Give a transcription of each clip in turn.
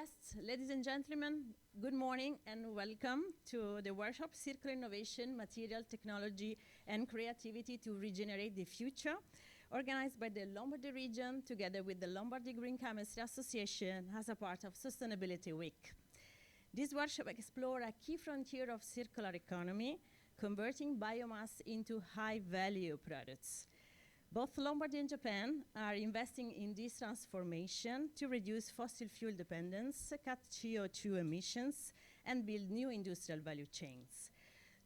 guests, ladies and gentlemen, good morning and welcome to the workshop Circular Innovation, Material, Technology and Creativity to Regenerate the Future, organized by the Lombardy region together with the Lombardy Green Chemistry Association as a part of Sustainability Week. This workshop explores a key frontier of circular economy, converting biomass into high-value products. Both Lombardy and Japan are investing in this transformation to reduce fossil fuel dependence, cut CO2 emissions, and build new industrial value chains.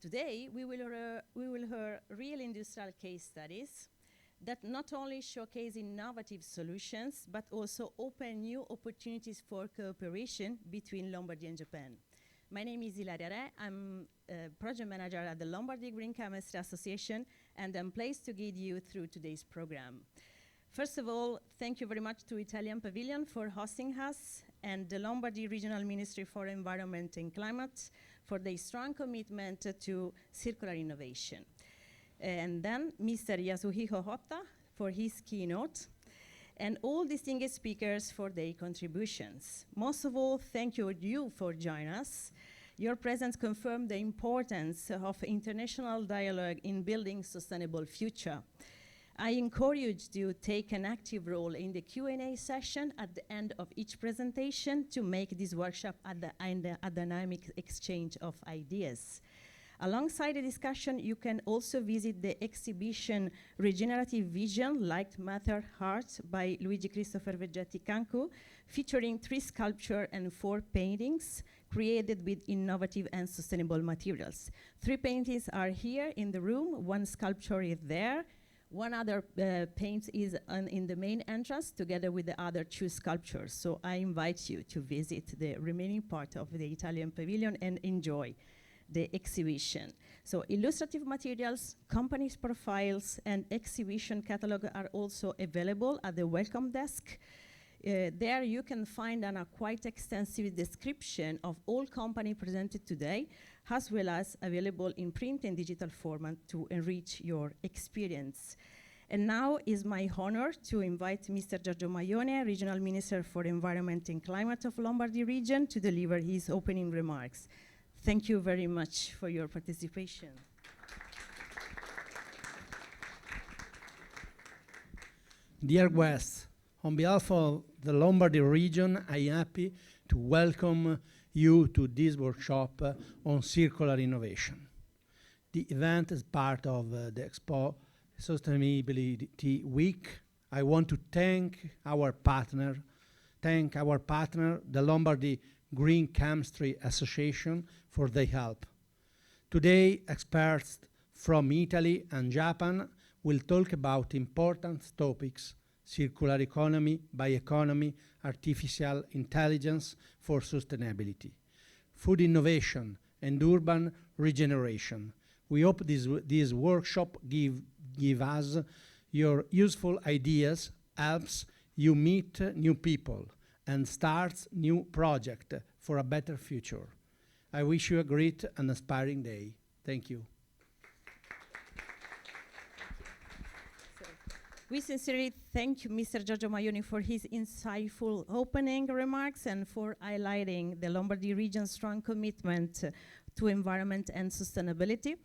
Today, we will hear real industrial case studies that not only showcase innovative solutions, but also open new opportunities for cooperation between Lombardy and Japan. My name is Ilaria. I'm a project manager at the Lombardy Green Chemistry Association, and I'm pleased to guide you through today's program. First of all, thank you very much to Italian Pavilion for hosting us, and the Lombardy Regional Ministry for Environment and Climate for their strong commitment to circular innovation. And then Mr. Yasuhiko Hotta for his keynote, and all distinguished speakers for their contributions. Most of all, thank you for joining us. Your presence confirmed the importance of international dialogue in building sustainable future. I encourage you to take an active role in the Q&A session at the end of each presentation to make this workshop a dynamic exchange of ideas. Alongside the discussion, you can also visit the exhibition Regenerative Vision, Light Matter Heart by Luigi Christopher Veggetti Cancu, featuring 3 sculptures and 4 paintings created with innovative and sustainable materials. 3 paintings are here in the room, 1 sculpture is there, 1 other paint is in the main entrance together with the other 2 sculptures. So I invite you to visit the remaining part of the Italian Pavilion and enjoy the exhibition. So illustrative materials, companies' profiles, and exhibition catalog are also available at the welcome desk. There you can find a quite extensive description of all companies presented today, as well as available in print and digital format to enrich your experience. And now is my honor to invite Mr. Giorgio Maione, Regional Minister for Environment and Climate of Lombardy region, to deliver his opening remarks. Thank you very much for your participation. Dear guests, on behalf of the Lombardy region, I am happy to welcome you to this workshop on circular innovation. The event is part of the Expo Sustainability Week. I want to thank our partner, the Lombardy Green Chemistry Association, for their help. Today, experts from Italy and Japan will talk about important topics: circular economy, bioeconomy, artificial intelligence for sustainability, food innovation, and urban regeneration. We hope this workshop give us your useful ideas, helps you meet new people, and starts new project for a better future. I wish you a great and inspiring day. Thank you. We sincerely thank Mr. Giorgio Maione for his insightful opening remarks and for highlighting the Lombardy region's strong commitment to environment and sustainability.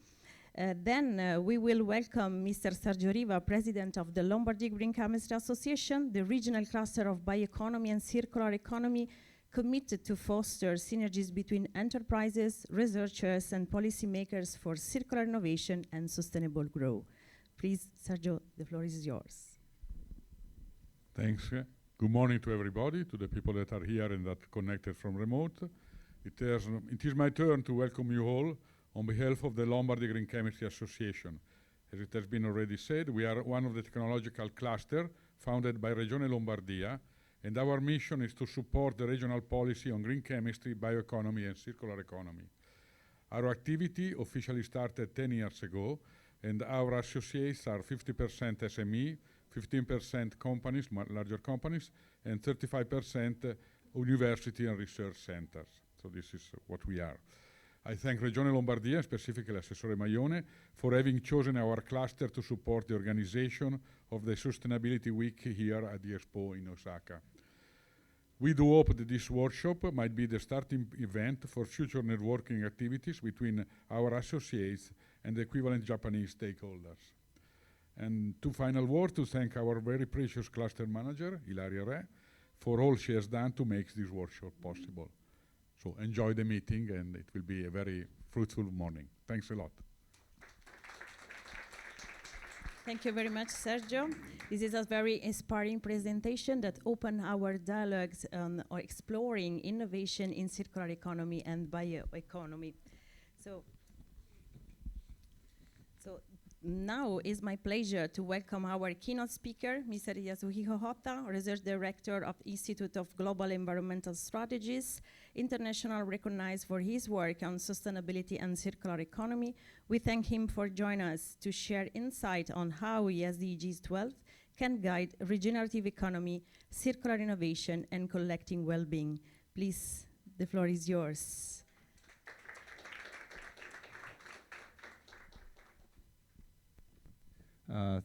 Then we will welcome Mr. Sergio Riva, President of the Lombardy Green Chemistry Association, the regional cluster of bioeconomy and circular economy, committed to foster synergies between enterprises, researchers, and policymakers for circular innovation and sustainable growth. Please, Sergio, the floor is yours. Thanks. Good morning to everybody, to the people that are here and that connected from remote. It is my turn to welcome you all on behalf of the Lombardy Green Chemistry Association. As it has been already said, we are one of the technological cluster founded by Regione Lombardia, and our mission is to support the regional policy on green chemistry, bioeconomy, and circular economy. Our activity officially started 10 years ago, and our associates are 50% SME, 15% companies, larger companies, and 35% university and research centers. So this is what we are. I thank Regione Lombardia, specifically Assessore Maione, for having chosen our cluster to support the organization of the Sustainability Week here at the Expo in Osaka. We do hope that this workshop might be the starting event for future networking activities between our associates and the equivalent Japanese stakeholders. And two final words to thank our very precious cluster manager, Ilaria, for all she has done to make this workshop possible. So enjoy the meeting, and it will be a very fruitful morning. Thanks a lot. Thank you very much, Sergio. This is a very inspiring presentation that opened our dialogues on exploring innovation in circular economy and bioeconomy. So now is my pleasure to welcome our keynote speaker, Mr. Yasuhiko Hotta, Research Director of Institute of Global Environmental Strategies, international recognized for his work on sustainability and circular economy. We thank him for joining us to share insight on how SDGs 12 can guide regenerative economy, circular innovation, and collecting well-being. Please, the floor is yours.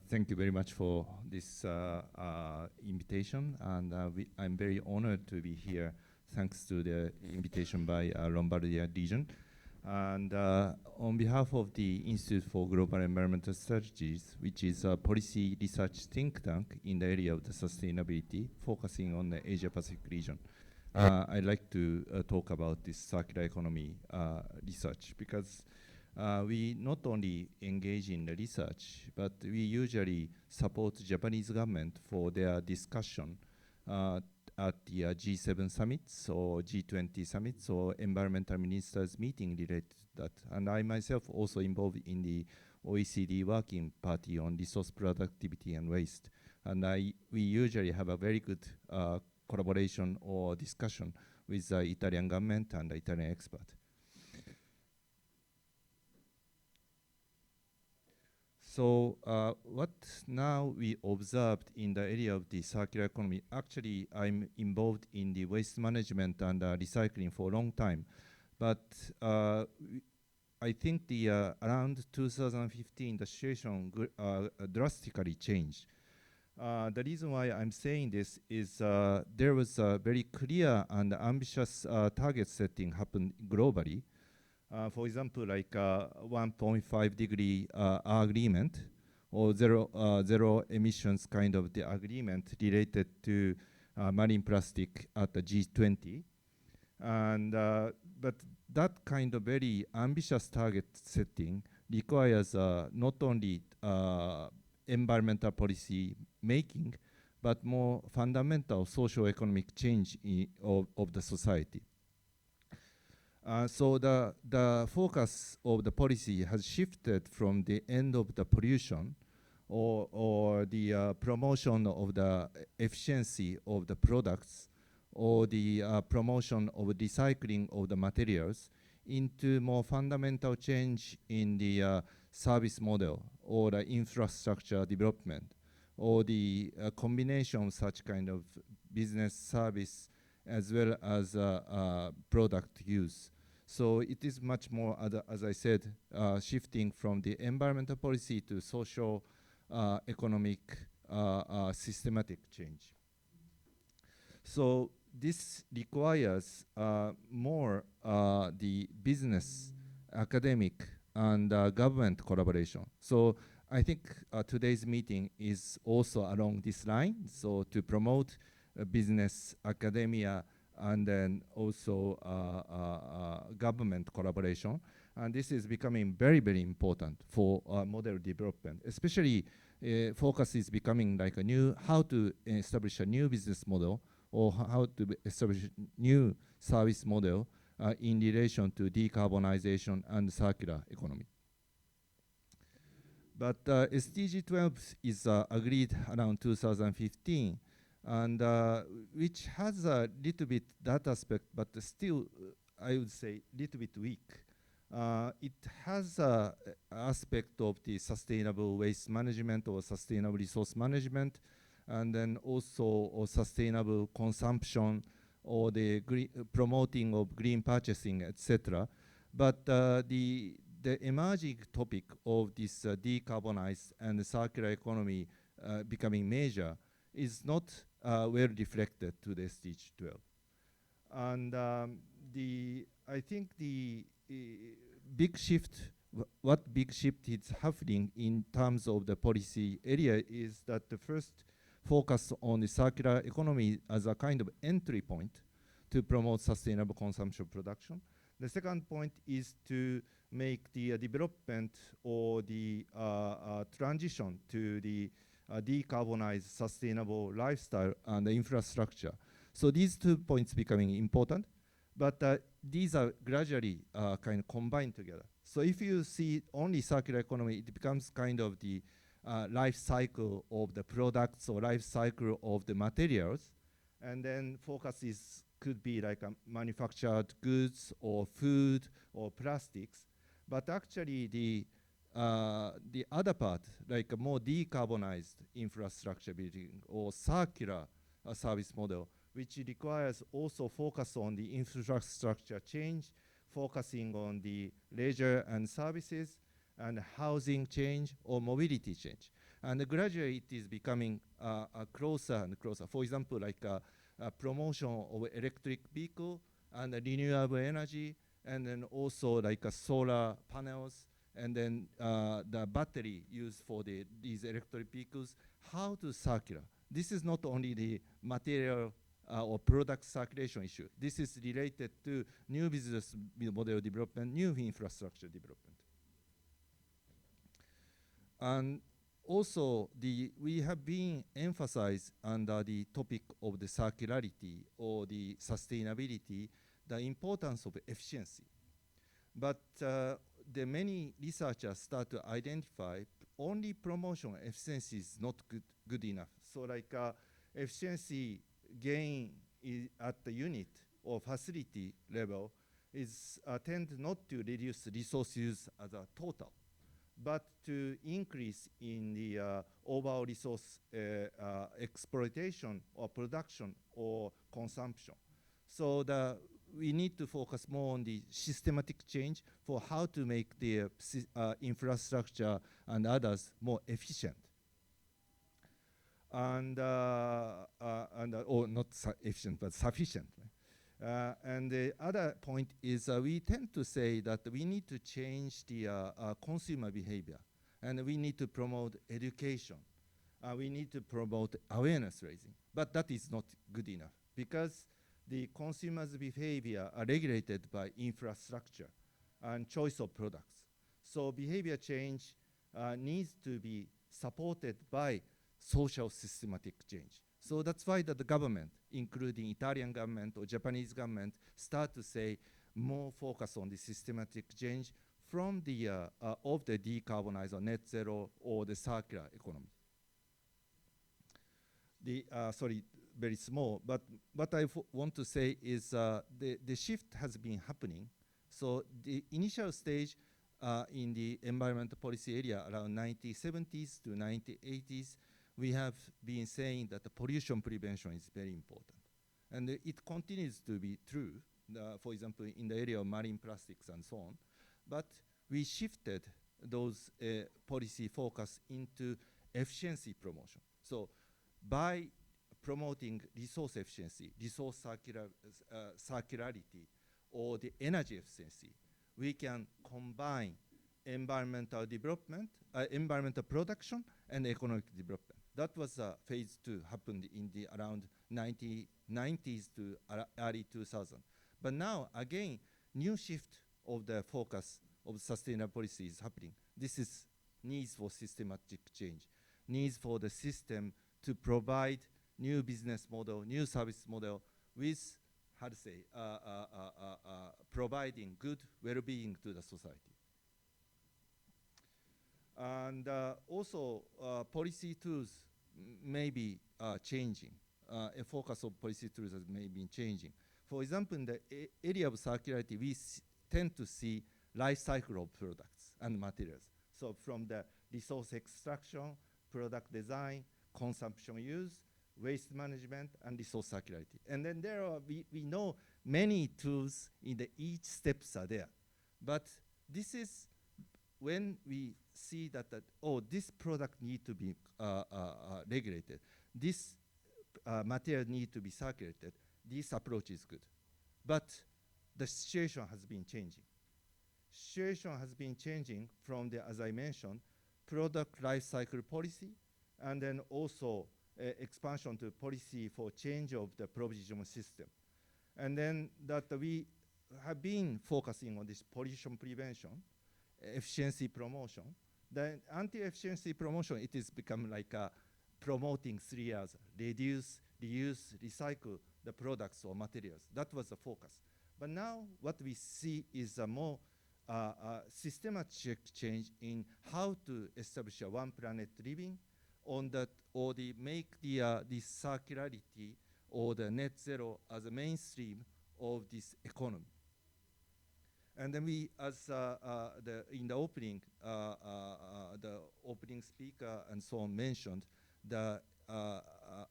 Thank you very much for this invitation, and I'm very honored to be here thanks to the invitation by Lombardia region. And on behalf of the Institute for Global Environmental Strategies, which is a policy research think tank in the area of the sustainability, focusing on the Asia-Pacific region, I'd like to talk about this circular economy research, because we not only engage in the research, but we usually support Japanese government for their discussion at the G7 summits or G20 summits or environmental ministers meeting related to that. And I myself also involved in the OECD working party on resource productivity and waste. And we usually have a very good collaboration or discussion with the Italian government and the Italian expert. So what now we observed in the area of the circular economy, actually I'm involved in the waste management and recycling for a long time. But I think the around 2015, the situation drastically changed. The reason why I'm saying this is there was a very clear and ambitious target setting happened globally. For example, like 1.5 degree agreement or zero emissions kind of the agreement related to marine plastic at the G20. And, but that kind of very ambitious target setting requires not only environmental policy making, but more fundamental socio-economic change of the society. So the focus of the policy has shifted from the end of the pollution or the promotion of the efficiency of the products or the promotion of recycling of the materials into more fundamental change in the service model or the infrastructure development or the combination of such kind of business service as well as product use. So it is much more, as I said, shifting from the environmental policy to social, economic, systematic change. So this requires more the business, academic, and government collaboration. So I think today's meeting is also along this line. So to promote business, academia, and then also government collaboration. And this is becoming very, very important for model development, especially focus is becoming like a new, how to establish a new business model or how to establish new service model in relation to decarbonization and circular economy. But SDG 12 is agreed around 2015, and which has a little bit that aspect, but still, I would say, little bit weak. It has an aspect of the sustainable waste management or sustainable resource management, and then also sustainable consumption or the promoting of green purchasing, etc. But the emerging topic of this decarbonized and circular economy becoming major is not well reflected to the SDG 12. And I think the big shift, what big shift is happening in terms of the policy area is that the first focus on the circular economy as a kind of entry point to promote sustainable consumption production. The second point is to make the development or the transition to the decarbonized sustainable lifestyle and the infrastructure. So these 2 points becoming important, but these are gradually kind of combined together. So if you see only circular economy, it becomes kind of the life cycle of the products or life cycle of the materials, and then focus could be like manufactured goods or food or plastics. But actually the other part, like a more decarbonized infrastructure building or circular service model, which requires also focus on the infrastructure change, focusing on the leisure and services, and housing change or mobility change. And gradually it is becoming closer and closer. For example, like a promotion of electric vehicle and renewable energy, and then also like solar panels, and then the battery used for these electric vehicles, how to circular. This is not only the material or product circulation issue. This is related to new business model development, new infrastructure development. And also, we have been emphasized under the topic of the circularity or the sustainability, the importance of efficiency. But the many researchers start to identify only promotion efficiency is not good enough. So like efficiency gain at the unit or facility level is tend not to reduce resource use as a total, but to increase in the overall resource exploitation or production or consumption. So we need to focus more on the systematic change for how to make the infrastructure and others more efficient. And or not efficient, but sufficient. And the other point is we tend to say that we need to change the consumer behavior, and we need to promote education. We need to promote awareness raising, but that is not good enough because the consumer's behavior are regulated by infrastructure and choice of products. So behavior change needs to be supported by social systematic change. So that's why the government, including Italian government or Japanese government, start to say more focus on the systematic change from the of the decarbonized or net zero or the circular economy. Sorry, very small, but what I want to say is the shift has been happening. So the initial stage in the environmental policy area around 1970s to 1980s, we have been saying that the pollution prevention is very important. And it continues to be true, for example, in the area of marine plastics and so on. But we shifted those policy focus into efficiency promotion. So by promoting resource efficiency, resource circularity, or the energy efficiency, we can combine environmental development, environmental production, and economic development. That was phase 2 happened in the around 1990s to early 2000. But now, again, new shift of the focus of sustainable policy is happening. This is needs for systematic change, needs for the system to provide new business model, new service model with, how to say, providing good well-being to the society. And also, policy tools may be changing. A focus of policy tools may be changing. For example, in the area of circularity, we tend to see life cycle of products and materials. So from the resource extraction, product design, consumption use, waste management, and resource circularity. And then there are, we know many tools in the each steps are there. But this is when we see that, oh, this product need to be regulated. This material need to be circulated, this approach is good. But the situation has been changing. Situation has been changing from the, as I mentioned, product life cycle policy, and then also expansion to policy for change of the provision system. And then that we have been focusing on this pollution prevention, efficiency promotion. The anti-efficiency promotion, it is become like promoting 3 years, reduce, reuse, recycle the products or materials. That was the focus. But now what we see is a more systematic change in how to establish a one planet living on that, or the make the circularity or the net zero as a mainstream of this economy. And then we, as in the opening, the opening speaker and so on mentioned, the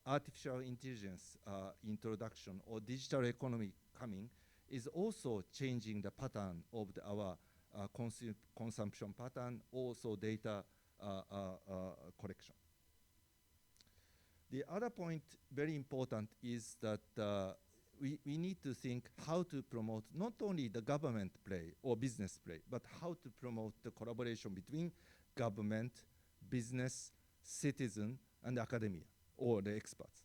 artificial intelligence introduction or digital economy coming is also changing the pattern of our consumption pattern, also data collection. The other point, very important, is that we need to think how to promote not only the government play or business play, but how to promote the collaboration between government, business, citizen, and academia, or the experts.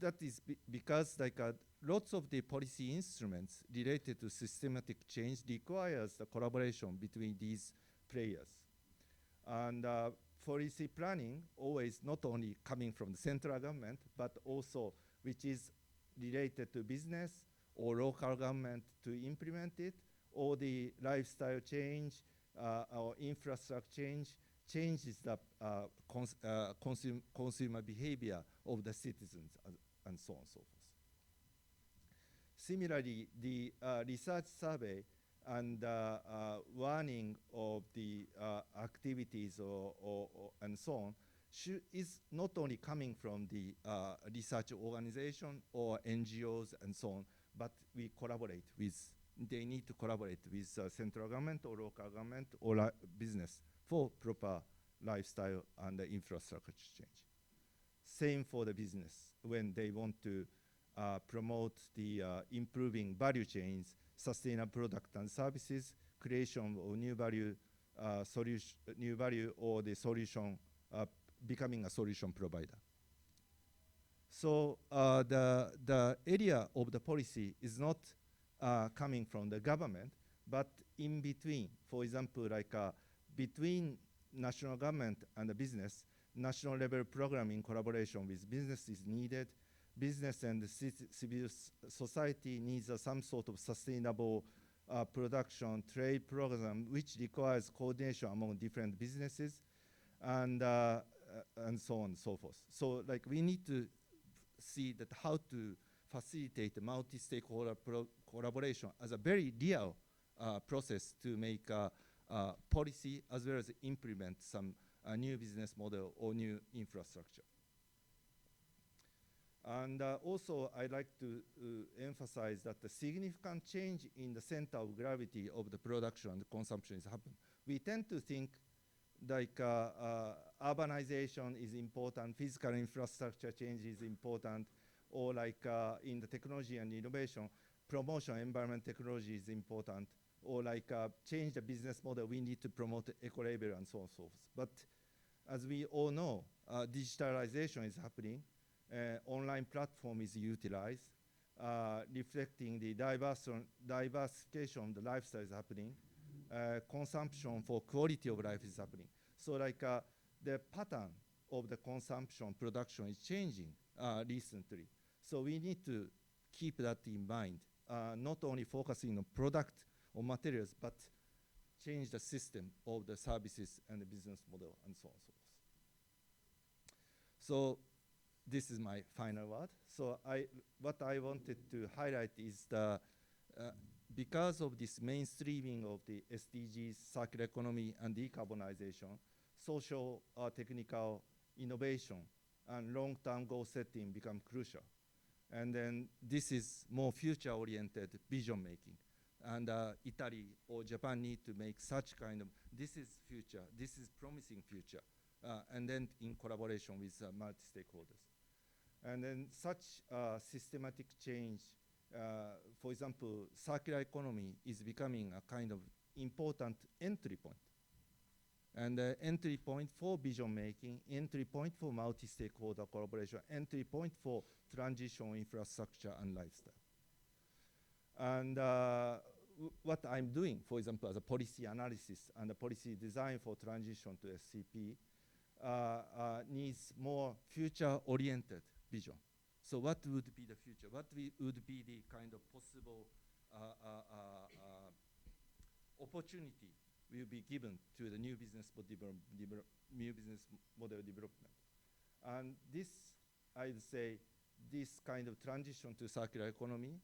That is because like lots of the policy instruments related to systematic change requires the collaboration between these players. And policy planning always not only coming from the central government, but also which is related to business or local government to implement it, or the lifestyle change or infrastructure change changes the consumer behavior of the citizens and so on and so forth. Similarly, the research survey and warning of the activities and so on is not only coming from the research organization or NGOs and so on, but we collaborate with, they need to collaborate with central government or local government or business for proper lifestyle and infrastructure change. Same for the business when they want to promote the improving value chains, sustainable product and services, creation of new value, new value or the solution, becoming a solution provider. So the area of the policy is not coming from the government, but in between. For example, like between national government and the business, national level program in collaboration with business is needed. Business and the civil society needs some sort of sustainable production trade program, which requires coordination among different businesses, and so on and so forth. So like we need to see that how to facilitate multi-stakeholder collaboration as a very real process to make policy as well as implement some new business model or new infrastructure. And also, I'd like to emphasize that the significant change in the center of gravity of the production and consumption is happening. We tend to think like urbanization is important, physical infrastructure change is important, or like in the technology and innovation, promotion environment technology is important, or like change the business model, we need to promote eco-label and so on and so forth. But as we all know, digitalization is happening. Online platform is utilized, reflecting the diversification of the lifestyle is happening. Consumption for quality of life is happening. So like the pattern of the consumption production is changing recently. So we need to keep that in mind, not only focusing on product or materials, but change the system of the services and the business model and so on and so forth. So this is my final word. So what I wanted to highlight is the, because of this mainstreaming of the SDGs, circular economy and decarbonization, social, technical innovation and long-term goal setting become crucial. And then this is more future-oriented vision making. And Italy or Japan need to make such kind of, this is future, this is promising future, and then in collaboration with multi-stakeholders. And then such systematic change, for example, circular economy is becoming a kind of important entry point. And entry point for vision making, entry point for multi-stakeholder collaboration, entry point for transition infrastructure and lifestyle. And what I'm doing, for example, as a policy analysis and a policy design for transition to S.p.A, needs more future-oriented vision. So what would be the future? What would be the kind of possible opportunity will be given to the new business model development? And this, I'd say, this kind of transition to circular economy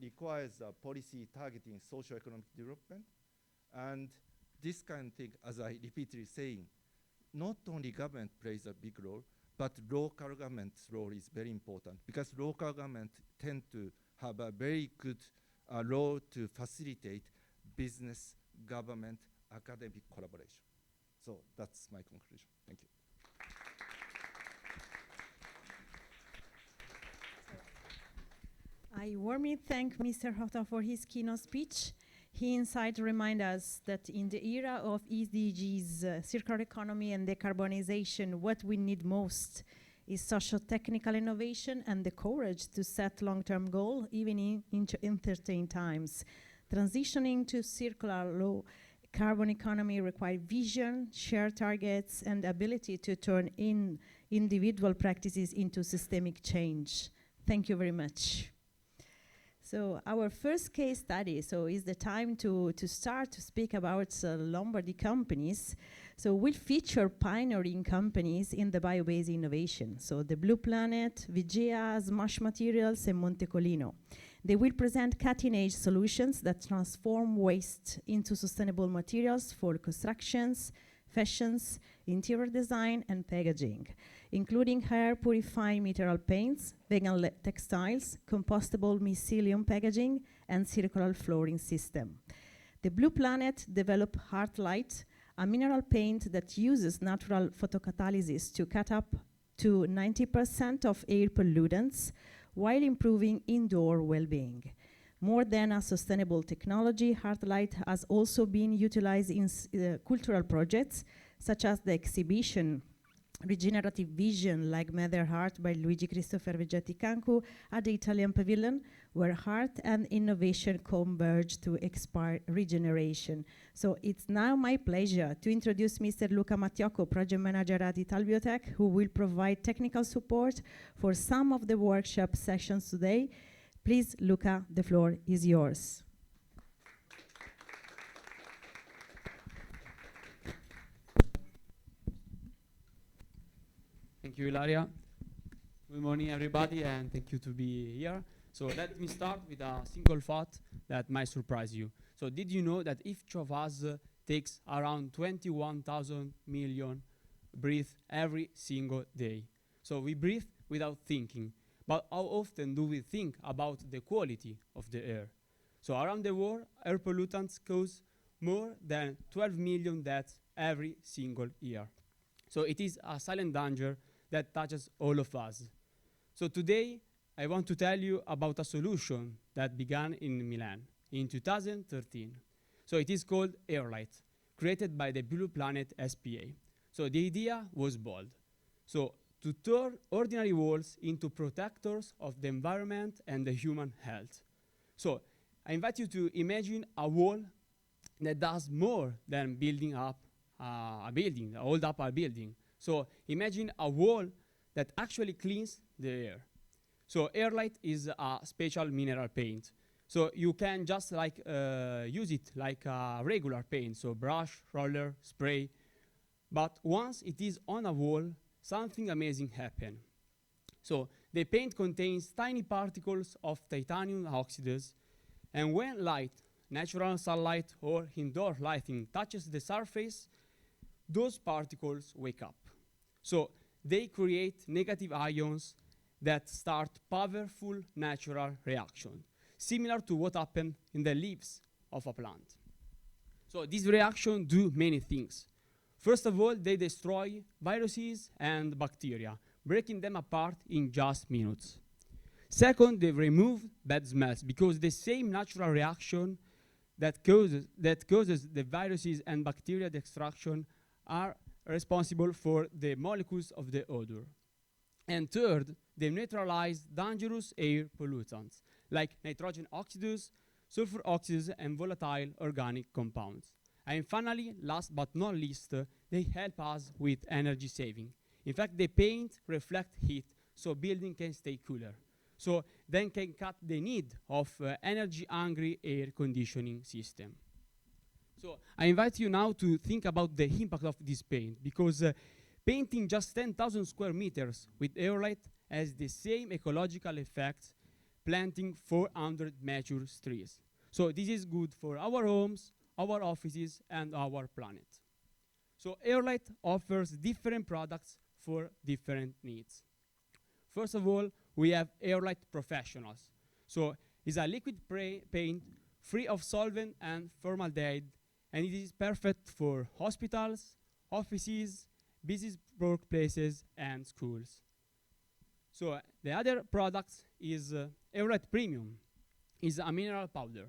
requires a policy targeting socio-economic development. And this kind of thing, as I repeatedly saying, not only government plays a big role, but local government's role is very important, because local government tend to have a very good role to facilitate business, government, academic collaboration. So that's my conclusion. Thank you. I warmly thank Mr. Hota for his keynote speech. His insight remind us that in the era of SDGs, circular economy and decarbonization, what we need most is socio-technical innovation and the courage to set long-term goals, even in uncertain times. Transitioning to circular low carbon economy requires vision, shared targets, and ability to turn in individual practices into systemic change. Thank you very much. So our first case study, so is the time to start to speak about Lombardy companies. So we'll feature pioneering companies in the bio-based innovation. So the Blue Planet, Vigea, Smash Materials, and Montecolino. They will present cutting-edge solutions that transform waste into sustainable materials for constructions, fashions, interior design, and packaging, including hair purifying material paints, vegan textiles, compostable mycelium packaging, and circular flooring system. The Blue Planet developed Heartlight, a mineral paint that uses natural photocatalysis to cut up to 90% of air pollutants while improving indoor well-being. More than a sustainable technology, Heartlight has also been utilized in cultural projects, such as the exhibition Regenerative Vision Like Mother Heart by Luigi Christopher Vegetti Cancu at the Italian Pavilion, where heart and innovation converge to inspire regeneration. So it's now my pleasure to introduce Mr. Luca Mattiocco, Project Manager at Italbiotec, who will provide technical support for some of the workshop sessions today. Please, Luca, the floor is yours. Thank you, Ilaria. Good morning, everybody, and thank you to be here. So let me start with a single thought that might surprise you. So did you know that each of us takes around 21,000 million breaths every single day? So we breathe without thinking. But how often do we think about the quality of the air? So around the world, air pollutants cause more than 12 million deaths every single year. So it is a silent danger that touches all of us. So today, I want to tell you about a solution that began in Milan in 2013. So it is called Airlight, created by the Blue Planet S.p.A. So the idea was bold. So to turn ordinary walls into protectors of the environment and the human health. So I invite you to imagine a wall that does more than building up a building, hold up a building. So imagine a wall that actually cleans the air. So Airlight is a special mineral paint. So you can just like use it like a regular paint, so brush, roller, spray. But once it is on a wall, something amazing happens. So the paint contains tiny particles of titanium oxides, and when light, natural sunlight or indoor lighting touches the surface, those particles wake up. So they create negative ions that start powerful natural reaction, similar to what happened in the leaves of a plant. So these reactions do many things. First of all, they destroy viruses and bacteria, breaking them apart in just minutes. Second, they remove bad smells, because the same natural reaction that causes the viruses and bacteria destruction are responsible for the molecules of the odor. And third, they neutralize dangerous air pollutants like nitrogen oxides, sulfur oxides, and volatile organic compounds. And finally, last but not least, they help us with energy saving. In fact, the paint reflects heat, so building can stay cooler. So then can cut the need of energy-hungry air conditioning system. So I invite you now to think about the impact of this paint, because painting just 10,000 square meters with airlight has the same ecological effects planting 400 mature trees. So this is good for our homes, our offices, and our planet. So airlight offers different products for different needs. First of all, we have airlight professionals. So it's a liquid paint free of solvent and formaldehyde, and it is perfect for hospitals, offices, busy workplaces, and schools. So the other product is Airlight Premium. It's a mineral powder.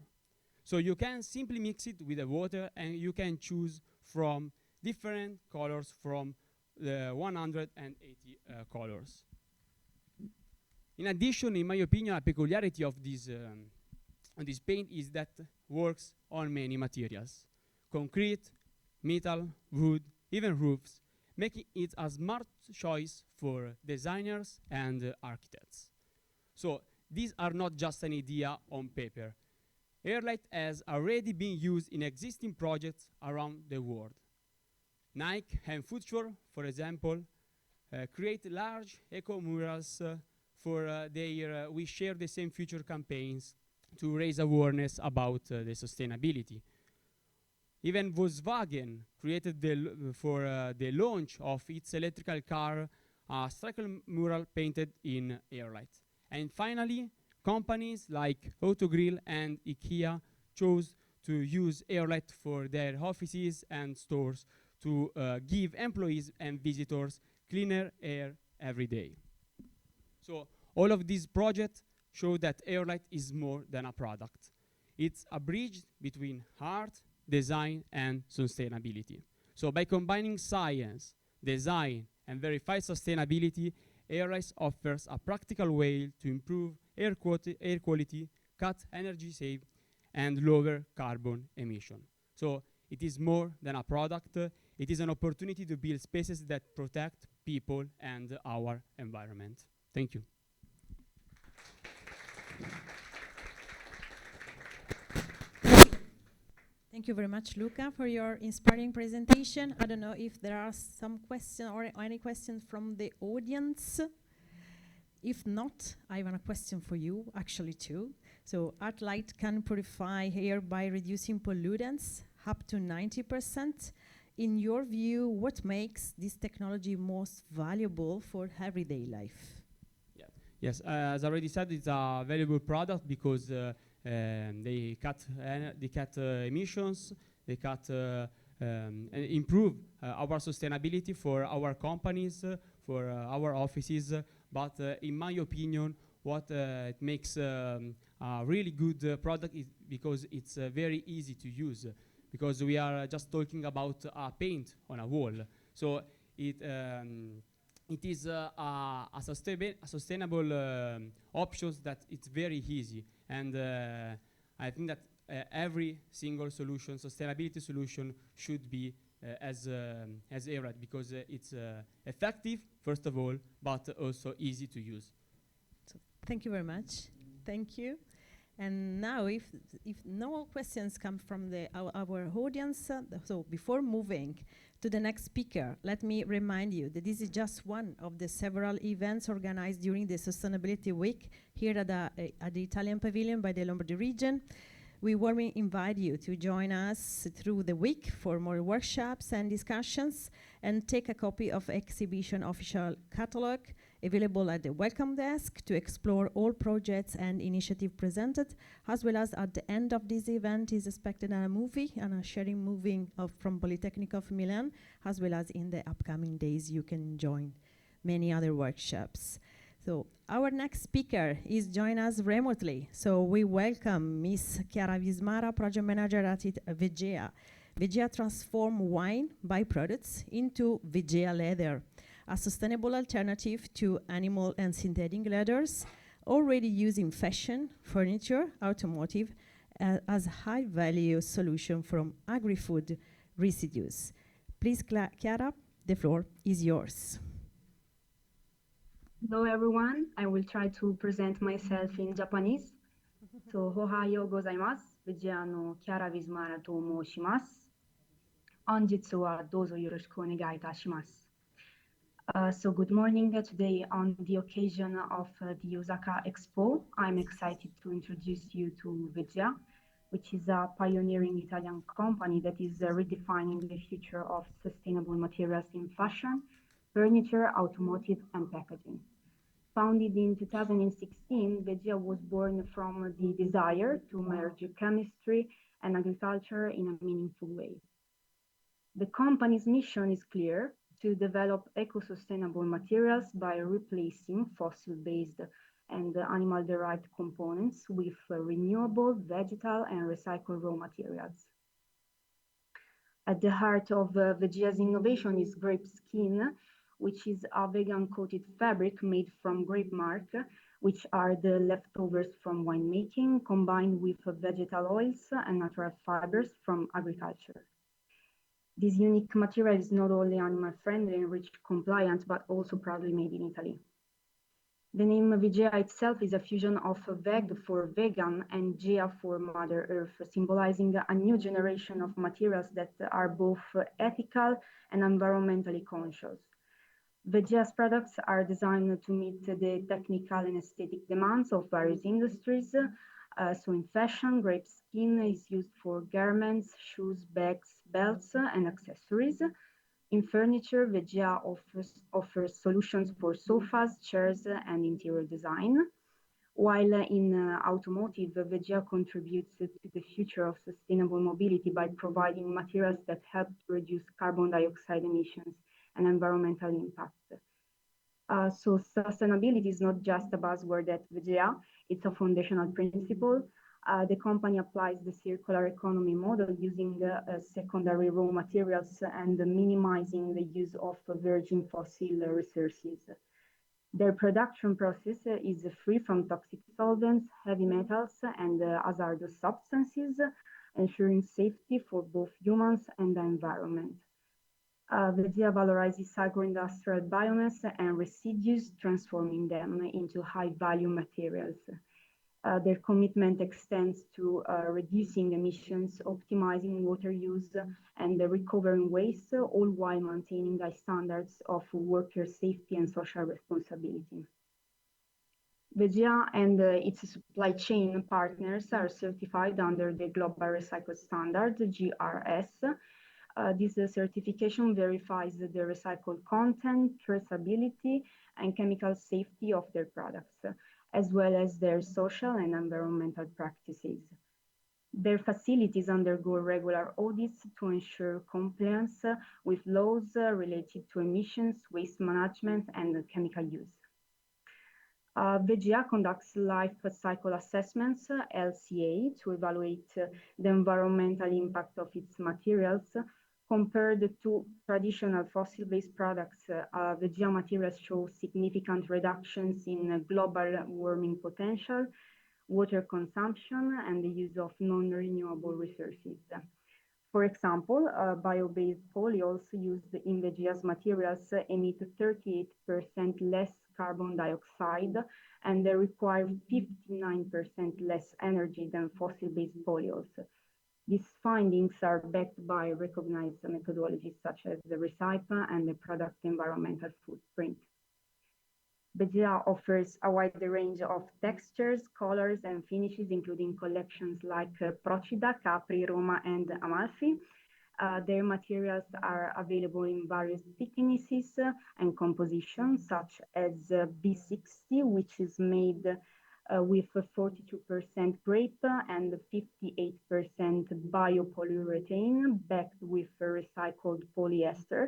So you can simply mix it with the water, and you can choose from different colors from the 180 colors. In addition, in my opinion, a peculiarity of this paint is that works on many materials: concrete, metal, wood, even roofs, making it a smart choice for designers and architects. So these are not just an idea on paper. Airlight has already been used in existing projects around the world. Nike and Futuro, for example, create large eco-murals for their We Share the Same Future campaigns to raise awareness about the sustainability. Even Volkswagen created for the launch of its electrical car a striker mural painted in airlight. And finally, companies like Autogrill and IKEA chose to use airlight for their offices and stores to give employees and visitors cleaner air every day. So all of these projects show that airlight is more than a product. It's a bridge between art, design, and sustainability. So by combining science, design, and verified sustainability, Airlight offers a practical way to improve air quality, cut energy save, and lower carbon emission. So it is more than a product. It is an opportunity to build spaces that protect people and our environment. Thank you. Thank you very much, Luca, for your inspiring presentation. I don't know if there are some questions or any questions from the audience. If not, I have a question for you, actually, too. So ArtLight can purify air by reducing pollutants up to 90%. In your view, what makes this technology most valuable for everyday life? Yeah. Yes, as I already said, it's a valuable product because they cut emissions, they cut and improve our sustainability for our companies, for our offices. But in my opinion, what it makes a really good product is because it's very easy to use. Because we are just talking about paint on a wall, so it is a sustainable options that it's very easy. And I think that every single solution, sustainability solution, should be as Airlight because it's effective, first of all, but also easy to use. So thank you very much. Thank you. And now, if no more questions come from our audience, so before moving to the next speaker, let me remind you that this is just one of the several events organized during the Sustainability Week here at the Italian Pavilion by the Lombardy region. We warmly invite you to join us through the week for more workshops and discussions, and take a copy of exhibition official catalog available at the welcome desk to explore all projects and initiatives presented, as well as at the end of this event is expected a movie and a sharing movie from Polytechnic of Milan, as well as in the upcoming days you can join many other workshops. So our next speaker is joining us remotely. So we welcome Miss Chiara Vismara, Project Manager at VGEA. VGEA transforms wine byproducts into VGEA leather, a sustainable alternative to animal and synthetic leathers, already used in fashion, furniture, automotive, as a high-value solution from agri-food residues. Please, Chiara, the floor is yours. Hello everyone, I will try to present myself in Japanese. So, Ohayo gozaimasu. VGEA no Chiara Vismara to moushimasu. Honjitsu wa dozo yoroshiku onegai itashimasu. So good morning. Today, on the occasion of the Osaka Expo, I'm excited to introduce you to VGEA, which is a pioneering Italian company that is redefining the future of sustainable materials in fashion, furniture, automotive, and packaging. Founded in 2016, VGEA was born from the desire to merge chemistry and agriculture in a meaningful way. The company's mission is clear: to develop eco-sustainable materials by replacing fossil-based and animal-derived components with renewable, vegetal, and recycled raw materials. At the heart of VGEA's innovation is grape skin, which is a vegan-coated fabric made from grape marc, which are the leftovers from winemaking, combined with vegetal oils and natural fibers from agriculture. This unique material is not only animal-friendly and REACH compliant, but also proudly made in Italy. The name VGEA itself is a fusion of VEG for vegan and GEA for Mother Earth, symbolizing a new generation of materials that are both ethical and environmentally conscious. VGEA's products are designed to meet the technical and aesthetic demands of various industries. So in fashion, grape skin is used for garments, shoes, bags, belts, and accessories. In furniture, VGEA offers solutions for sofas, chairs, and interior design. While in automotive, VGEA contributes to the future of sustainable mobility by providing materials that help to reduce carbon dioxide emissions and environmental impact. So sustainability is not just a buzzword at VGEA, it's a foundational principle. The company applies the circular economy model using secondary raw materials and minimizing the use of virgin fossil resources. Their production process is free from toxic solvents, heavy metals, and hazardous substances, ensuring safety for both humans and the environment. VGEA valorizes agro-industrial biomass and residues, transforming them into high-value materials. Their commitment extends to reducing emissions, optimizing water use, and recovering waste, all while maintaining high standards of worker safety and social responsibility. VGEA and its supply chain partners are certified under the Global Recycle Standard, GRS. This certification verifies the recycled content, traceability, and chemical safety of their products, as well as their social and environmental practices. Their facilities undergo regular audits to ensure compliance with laws related to emissions, waste management, and chemical use. VGEA conducts life cycle assessments, LCA, to evaluate the environmental impact of its materials. Compared to traditional fossil-based products, VGEA materials show significant reductions in global warming potential, water consumption, and the use of non-renewable resources. For example, bio-based polyols used in VGEA's materials emit 38% less carbon dioxide, and they require 59% less energy than fossil-based polyols. These findings are backed by recognized methodologies such as the RECYPA and the product environmental footprint. VGEA offers a wide range of textures, colors, and finishes, including collections like Procida, Capri, Roma, and Amalfi. Their materials are available in various thicknesses and compositions, such as B60, which is made with 42% grape and 58% biopolyurethane, backed with recycled polyester.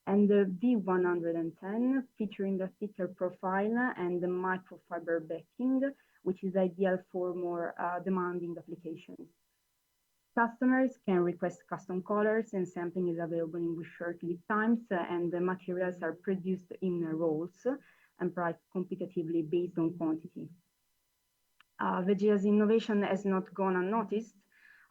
and the V110 featuring a thicker profile and the microfiber backing, which is ideal for more demanding applications. Customers can request custom colors and sampling is available in short lead times, and the materials are produced in rolls and priced competitively based on quantity. VGA's innovation has not gone unnoticed.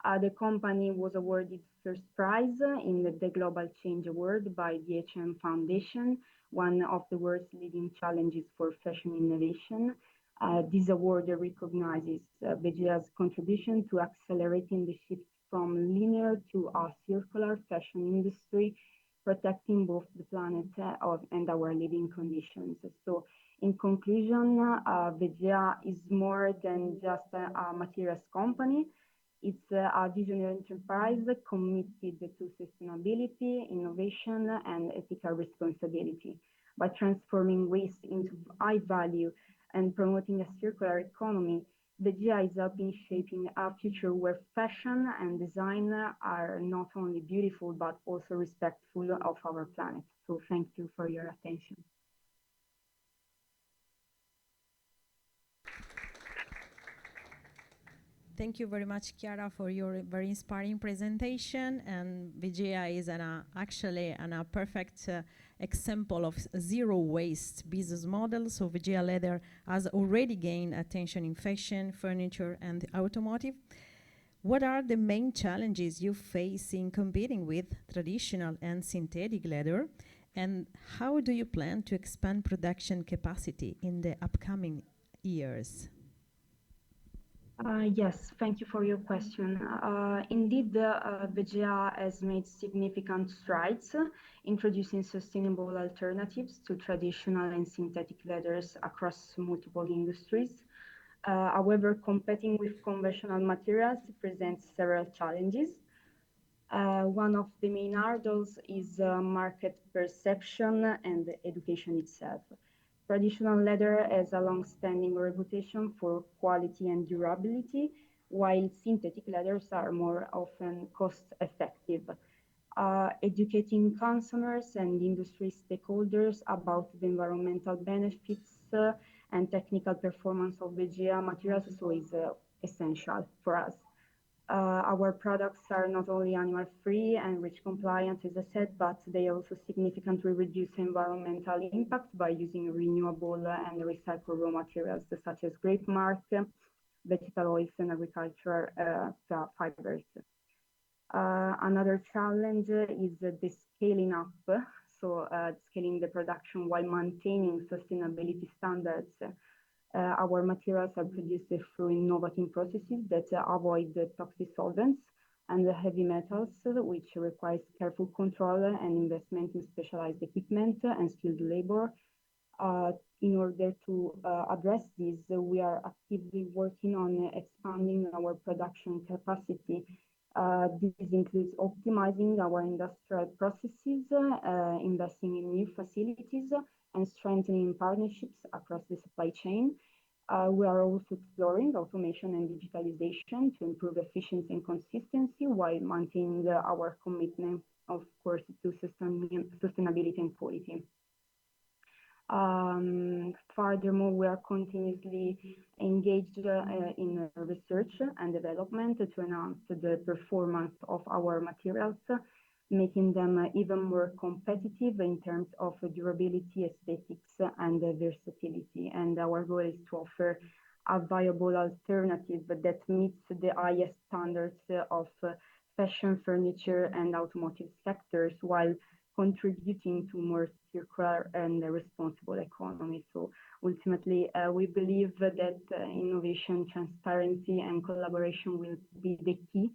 The company was awarded first prize in the Global Change Award by the H&M Foundation, one of the world's leading challenges for fashion innovation. This award recognizes VGA's contribution to accelerating the shift from linear to a circular fashion industry, protecting both the planet and our living conditions. So in conclusion, VGA is more than just a materials company. It's a visionary enterprise committed to sustainability, innovation, and ethical responsibility. By transforming waste into high value and promoting a circular economy, VGA is helping shaping a future where fashion and design are not only beautiful, but also respectful of our planet. So thank you for your attention. Thank you very much, Chiara, for your very inspiring presentation. And VGA is actually a perfect example of zero waste business model. So VGA Leather has already gained attention in fashion, furniture, and automotive. What are the main challenges you face in competing with traditional and synthetic leather? And how do you plan to expand production capacity in the upcoming years? Yes, thank you for your question. Indeed, VGA has made significant strides introducing sustainable alternatives to traditional and synthetic leathers across multiple industries. However, competing with conventional materials presents several challenges. One of the main hurdles is market perception and education itself. Traditional leather has a long-standing reputation for quality and durability, while synthetic leathers are more often cost-effective. Educating consumers and industry stakeholders about the environmental benefits and technical performance of VGA materials is essential for us. Our products are not only animal-free and REACH compliant, as I said, but they also significantly reduce environmental impact by using renewable and recycled raw materials such as grape mark, vegetable oils, and agricultural fibers. Another challenge is the scaling up, scaling the production while maintaining sustainability standards. Our materials are produced through innovative processes that avoid the toxic solvents and the heavy metals, which requires careful control and investment in specialized equipment and skilled labor. In order to address this, we are actively working on expanding our production capacity. This includes optimizing our industrial processes, investing in new facilities, and strengthening partnerships across the supply chain. We are also exploring automation and digitalization to improve efficiency and consistency while maintaining our commitment, of course, to sustainability and quality. Furthermore, we are continuously engaged in research and development to enhance the performance of our materials, making them even more competitive in terms of durability, aesthetics, and versatility. And our goal is to offer a viable alternative that meets the highest standards of fashion, furniture, and automotive sectors while contributing to more circular and responsible economy. So ultimately, we believe that innovation, transparency, and collaboration will be the key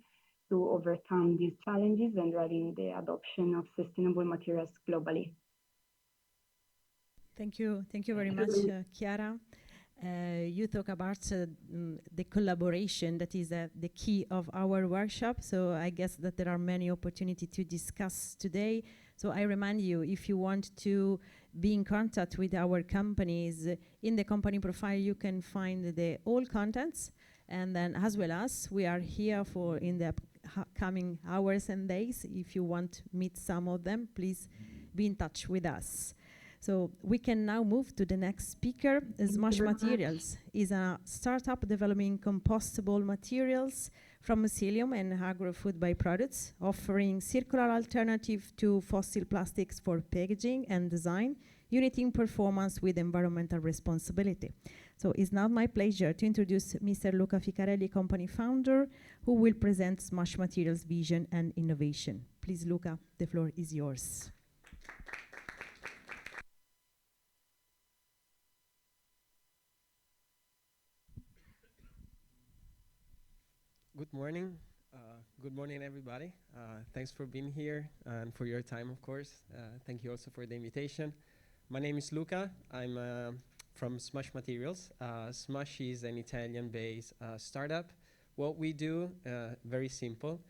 to overcome these challenges and driving the adoption of sustainable materials globally. Thank you very much, Chiara. You talk about the collaboration that is the key of our workshop. So I guess that there are many opportunities to discuss today. So I remind you, if you want to be in contact with our companies, in the company profile you can find the all contents, and then as well as we are here for in the coming hours and days. If you want to meet some of them, please be in touch with us. So we can now move to the next speaker. Smash Materials is a startup developing compostable materials from mycelium and agro-food byproducts, offering circular alternative to fossil plastics for packaging and design, uniting performance with environmental responsibility. So it's now my pleasure to introduce Mr. Luca Ficarelli, company founder, who will present Smash Materials' vision and innovation. Please, Luca, the floor is yours. Good morning. Good morning, everybody. Thanks for being here and for your time, of course. Thank you also for the invitation. My name is Luca. I'm from Smash Materials. Smash is an Italian-based startup. What we do, very simple.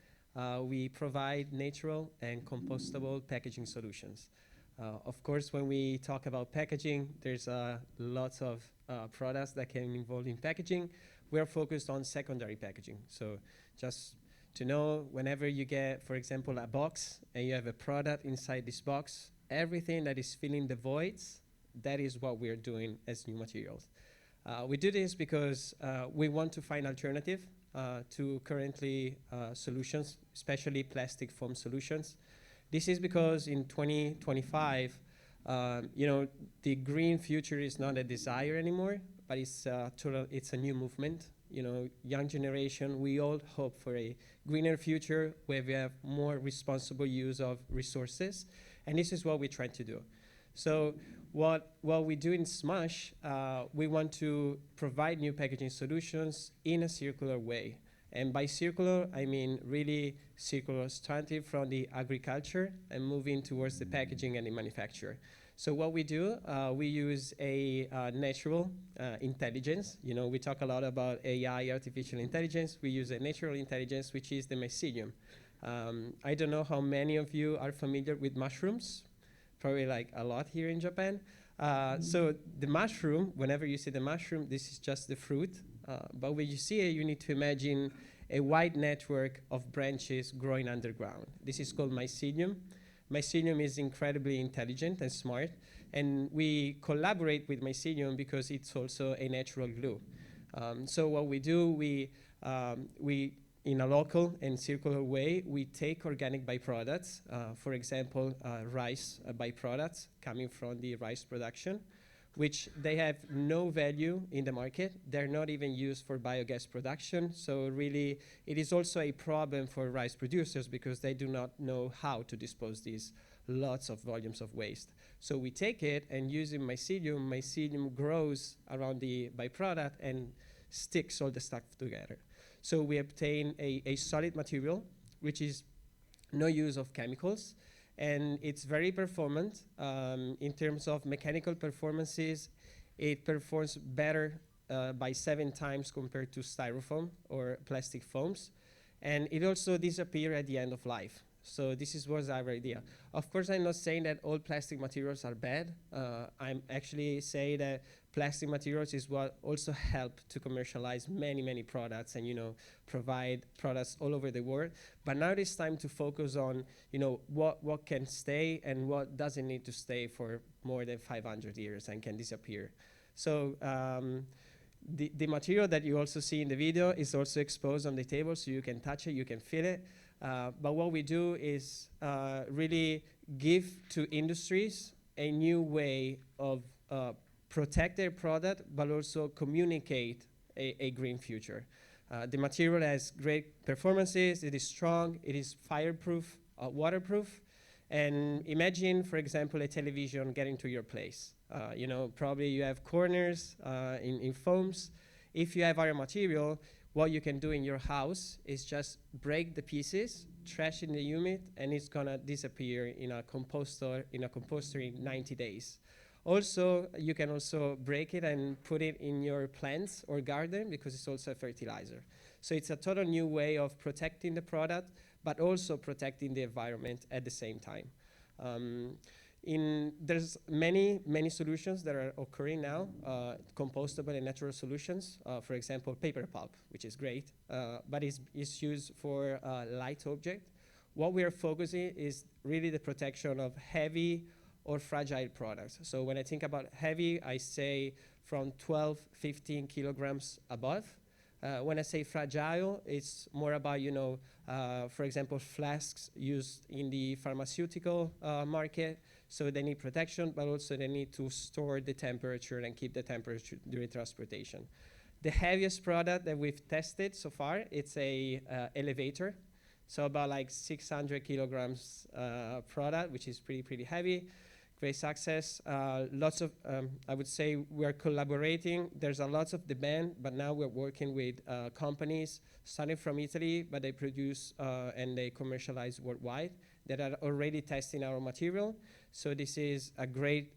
We provide natural and compostable packaging solutions. Of course, when we talk about packaging, there's lots of products that can involve in packaging. We're focused on secondary packaging. So just to know, whenever you get, for example, a box and you have a product inside this box, everything that is filling the voids, that is what we're doing as New Materials. We do this because we want to find alternative to currently solutions, especially plastic foam solutions. This is because in 2025, the green future is not a desire anymore, but it's a new movement. Young generation, we all hope for a greener future where we have more responsible use of resources, and this is what we try to do. So what we do in Smash, we want to provide new packaging solutions in a circular way. And by circular, I mean really circular, starting from the agriculture and moving towards the packaging and the manufacture. So what we do, we use a natural intelligence. We talk a lot about AI, artificial intelligence. We use a natural intelligence, which is the mycelium. I don't know how many of you are familiar with mushrooms. Probably like a lot here in Japan. So the mushroom, whenever you see the mushroom, this is just the fruit. But when you see it, you need to imagine a wide network of branches growing underground. This is called mycelium. Mycelium is incredibly intelligent and smart, and we collaborate with mycelium because it's also a natural glue. So what we do, we in a local and circular way, we take organic byproducts, for example, rice byproducts coming from the rice production, which they have no value in the market. They're not even used for biogas production. So really, it is also a problem for rice producers because they do not know how to dispose these lots of volumes of waste. So we take it and using mycelium grows around the byproduct and sticks all the stuff together. So we obtain a solid material, which is no use of chemicals, and it's very performant. In terms of mechanical performances, it performs better by 7 times compared to styrofoam or plastic foams. And it also disappears at the end of life. So this was our idea. Of course, I'm not saying that all plastic materials are bad. I'm actually saying that plastic materials is what also help to commercialize many, many products and, provide products all over the world. But now it's time to focus on, what can stay and what doesn't need to stay for more than 500 years and can disappear. So the material that you also see in the video is also exposed on the table, so you can touch it, you can feel it. But what we do is really give to industries a new way of protect their product, but also communicate a green future. The material has great performances, it is strong, it is fireproof, waterproof. And imagine, for example, a television getting to your place. Probably you have corners in foams. If you have our material, what you can do in your house is just break the pieces, trash in the unit, and it's gonna disappear in a composter in 90 days. Also, you can also break it and put it in your plants or garden because it's also a fertilizer. So it's a total new way of protecting the product, but also protecting the environment at the same time. There's many solutions that are occurring now, compostable and natural solutions. For example, paper pulp, which is great, but it's used for light object, what we are focusing is really the protection of heavy or fragile products. So when I think about heavy, I say from 12, 15 kilograms above. When I say fragile, it's more about, for example, flasks used in the pharmaceutical market. So they need protection, but also they need to store the temperature and keep the temperature during transportation. The heaviest product that we've tested so far, it's a elevator. So about like 600 kilograms product, which is pretty heavy. Great success. Lots of, I would say we're collaborating. There's a lot of demand, but now we're working with companies starting from Italy, but they produce and they commercialize worldwide that are already testing our material. So this is a great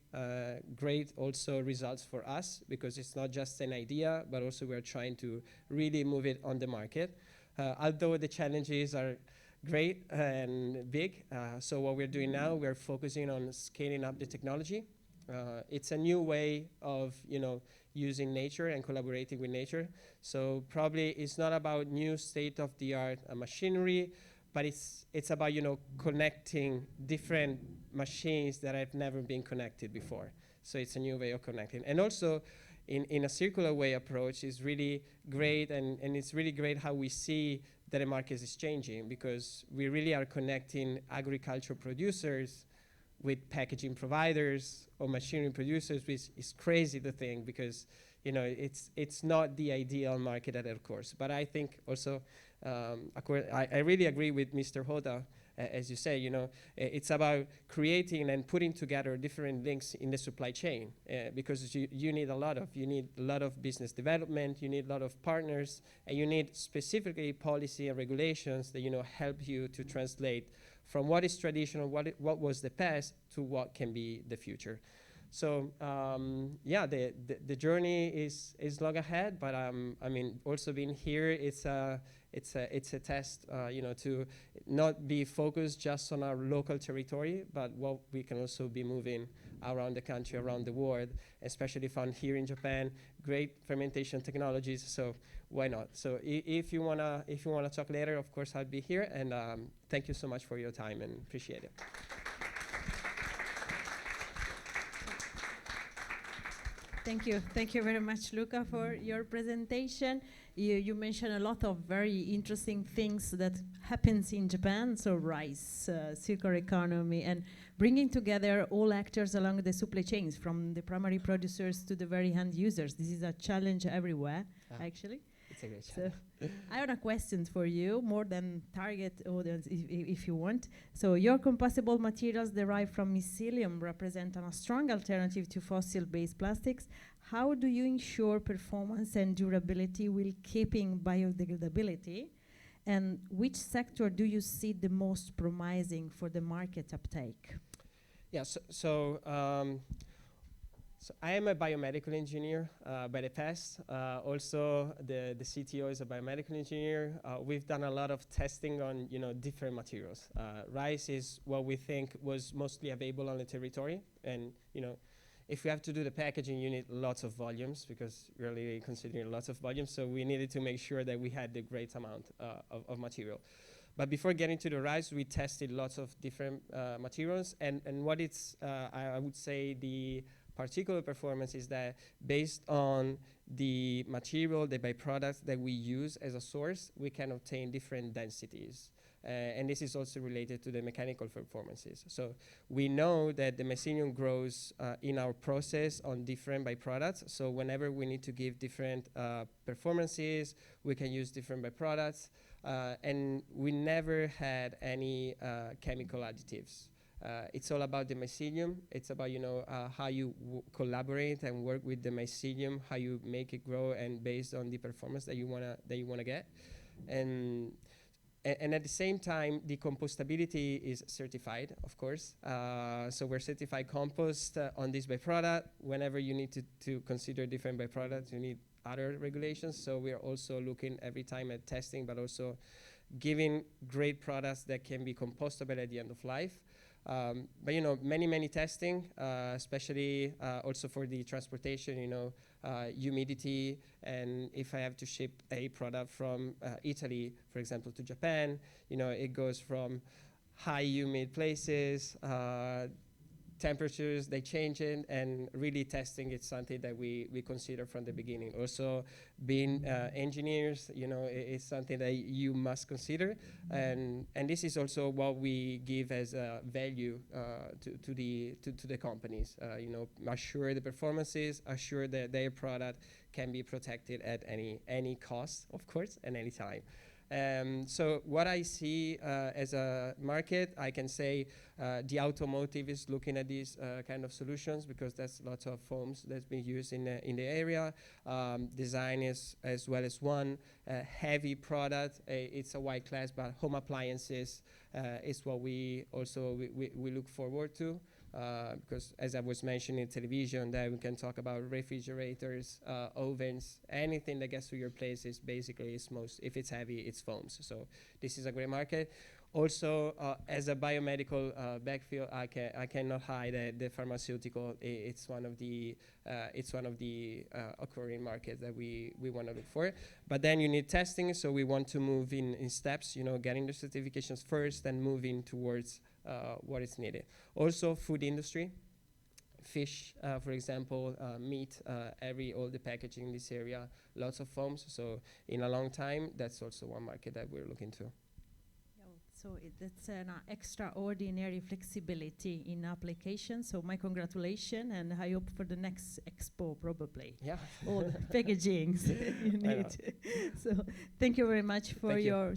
also results for us, because it's not just an idea, but also we're trying to really move it on the market. Although the challenges are great and big. So what we're doing now, we're focusing on scaling up the technology. It's a new way of, using nature and collaborating with nature. So probably it's not about new state-of-the-art machinery, but it's about, connecting different machines that have never been connected before. So it's a new way of connecting. And also, in a circular way approach is really great, and it's really great how we see that the market is changing, because we really are connecting agriculture producers with packaging providers or machinery producers, which is crazy to think, because it's not the ideal market at of course. But I think also, I really agree with Mr. Hoda. As you say, it's about creating and putting together different links in the supply chain, because you need a lot of business development, you need a lot of partners, and you need specifically policy and regulations that help you to translate from what is traditional, what was the past, to what can be the future. So the journey is long ahead, but also being here, it's a test, to not be focused just on our local territory, but what we can also be moving around the country, around the world, especially found here in Japan, great fermentation technologies. So why not? So if you wanna talk later, of course I'll be here. And thank you so much for your time, and appreciate it. Thank you very much, Luca, for your presentation. You mentioned a lot of very interesting things that happens in Japan, so rice, circular economy, and bringing together all actors along the supply chains, from the primary producers to the very end users. This is a challenge everywhere, actually. It's a great challenge. So I have a question for you, more than target audience, if you want. So your compostable materials derived from mycelium represent a strong alternative to fossil-based plastics. How do you ensure performance and durability while keeping biodegradability? And which sector do you see the most promising for the market uptake? Yeah, so I am a biomedical engineer by the past. Also, the CTO is a biomedical engineer. We've done a lot of testing on different materials. Rice is what we think was mostly available on the territory, and if we have to do the packaging, you need lots of volumes, because we're really considering lots of volumes. So we needed to make sure that we had the great amount of material. But before getting to the rice, we tested lots of different materials, and what I would say the particular performance is that based on the material, the byproducts that we use as a source, we can obtain different densities. And this is also related to the mechanical performances. So we know that the mycelium grows in our process on different byproducts. So whenever we need to give different performances, we can use different byproducts. And we never had any chemical additives. It's all about the mycelium. It's about how you collaborate and work with the mycelium, how you make it grow, and based on the performance that you wanna get. And at the same time, the compostability is certified, of course. So we're certified compost on this byproduct. Whenever you need to consider different byproducts, you need other regulations. So we are also looking every time at testing, but also giving great products that can be compostable at the end of life. But many testing, especially also for the transportation, humidity, and if I have to ship a product from Italy, for example, to Japan, it goes from high humid places, temperatures, they change it, and really testing is something that we consider from the beginning. Also, being engineers, you know, is something that you must consider, and this is also what we give as a value to the companies. You know, assure the performances, assure that their product can be protected at any cost, of course, and any time. So what I see as a market, I can say the automotive is looking at these kind of solutions because there's lots of foams that's being used in the area. Design is as well as one. Heavy product, it's a wide class, but home appliances is what we also we look forward to. Because as I was mentioning, television, then we can talk about refrigerators, ovens, anything that gets to your place is basically, if it's heavy, it's foams. So this is a great market. Also, as a biomedical backfield, I cannot hide the pharmaceutical. It's one of the occurring markets that we want to look for. But then you need testing, so we want to move in steps. You know, getting the certifications first, and moving towards what is needed. Also, food industry, fish, for example, meat, all the packaging in this area, lots of foams. So in a long time, that's also one market that we're looking to. So that's an extraordinary flexibility in application. So my congratulations, and I hope for the next expo probably. Yeah. All the packagings you need. So thank you very much for your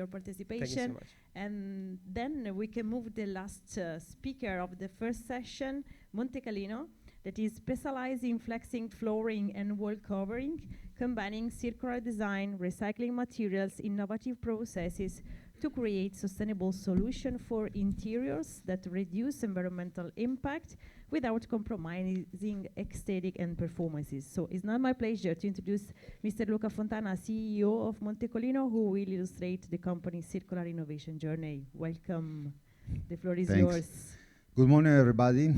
participation. Thank you so much. And then we can move the last speaker of the first session, Montecalino, that is specialized in flexing flooring and wall covering, combining circular design, recycling materials, innovative processes to create sustainable solutions for interiors that reduce environmental impact without compromising aesthetic and performances. So it's now my pleasure to introduce Mr. Luca Fontana, CEO of Montecalino, who will illustrate the company's circular innovation journey. Welcome. The floor is yours. Good morning, everybody.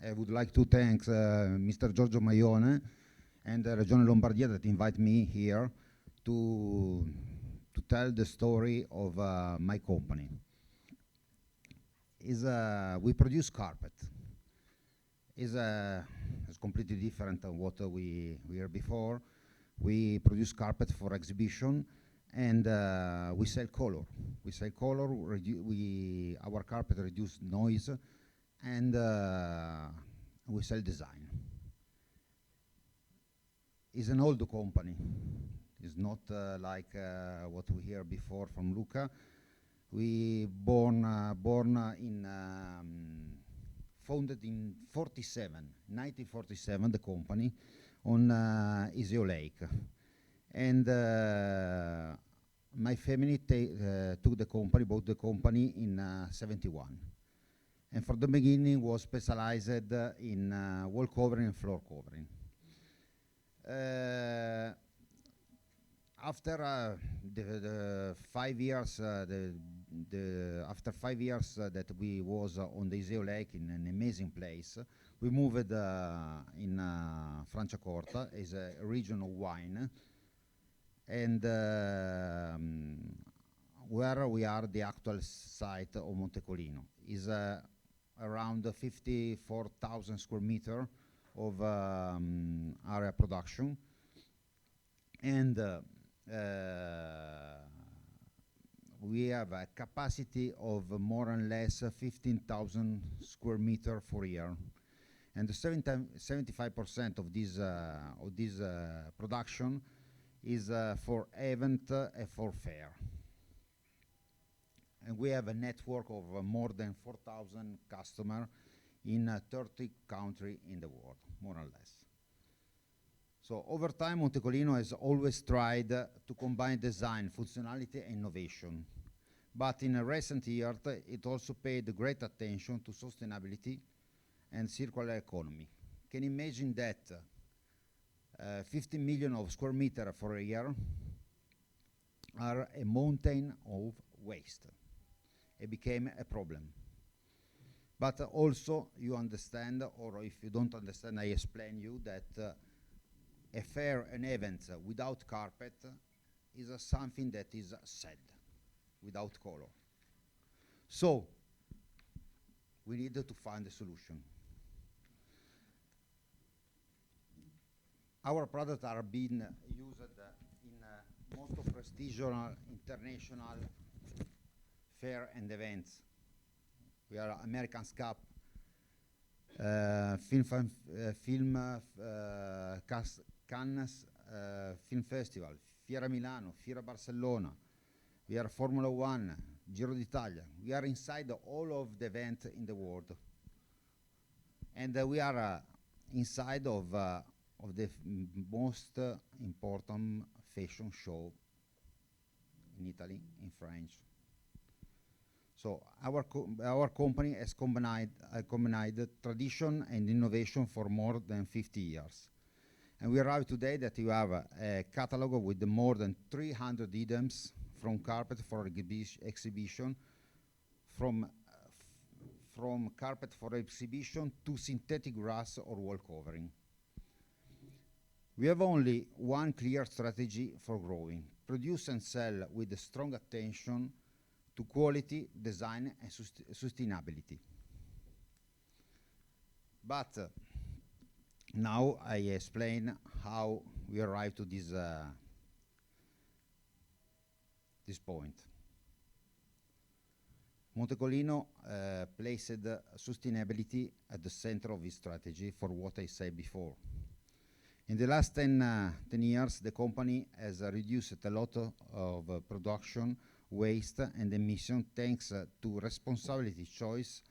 I would like to thank Mr. Giorgio Maione and Regione Lombardia that invite me here to tell the story of my company. We produce carpet. It's completely different than what we were before. We produce carpet for exhibition, and we sell color. We sell color. Our carpet reduce noise, and we sell design. It's an old company. It's not like what we hear before from Luca. We founded in 1947, the company, on Iseo Lake. And my family took the company, bought the company in 71. And from the beginning was specialized in wall covering and floor covering. After the 5 years, after 5 years that we was on the Iseo Lake in an amazing place, we moved in Franciacorta, is a region of wine, and where we are the actual site of Montecalino is around 54,000 square meter of area production, and we have a capacity of more or less 15,000 square meter per year, and 75% of this production is for event and for fair. And we have a network of more than 4,000 customers in 30 countries in the world, more or less. So over time, Montecalino has always tried to combine design, functionality, and innovation. But in a recent years, it also paid great attention to sustainability and circular economy. Can you imagine that 50 million of square meter for a year are a mountain of waste? It became a problem. But also you understand, or if you don't understand, I explain you that a fair, an event without carpet is something that is sad, without color. So we needed to find a solution. Our products are being used in most of prestigious international fair and events. We are American S.p.A, Cannes Film Festival, Fiera Milano, Fiera Barcellona. We are Formula One, Giro d'Italia. We are inside all of the events in the world. And we are inside of the most important fashion show in Italy, in French. So our company has combined tradition and innovation for more than 50 years. And we arrive today that you have a catalog with more than 300 items, from carpet for exhibition, from carpet for exhibition to synthetic grass or wall covering. We have only one clear strategy for growing: produce and sell with a strong attention to quality, design, and sustainability. But now I explain how we arrived to this point. Montecolino placed sustainability at the center of his strategy for what I said before. In the last 10 years, the company has reduced a lot of production, waste, and emission thanks to responsibility, choice,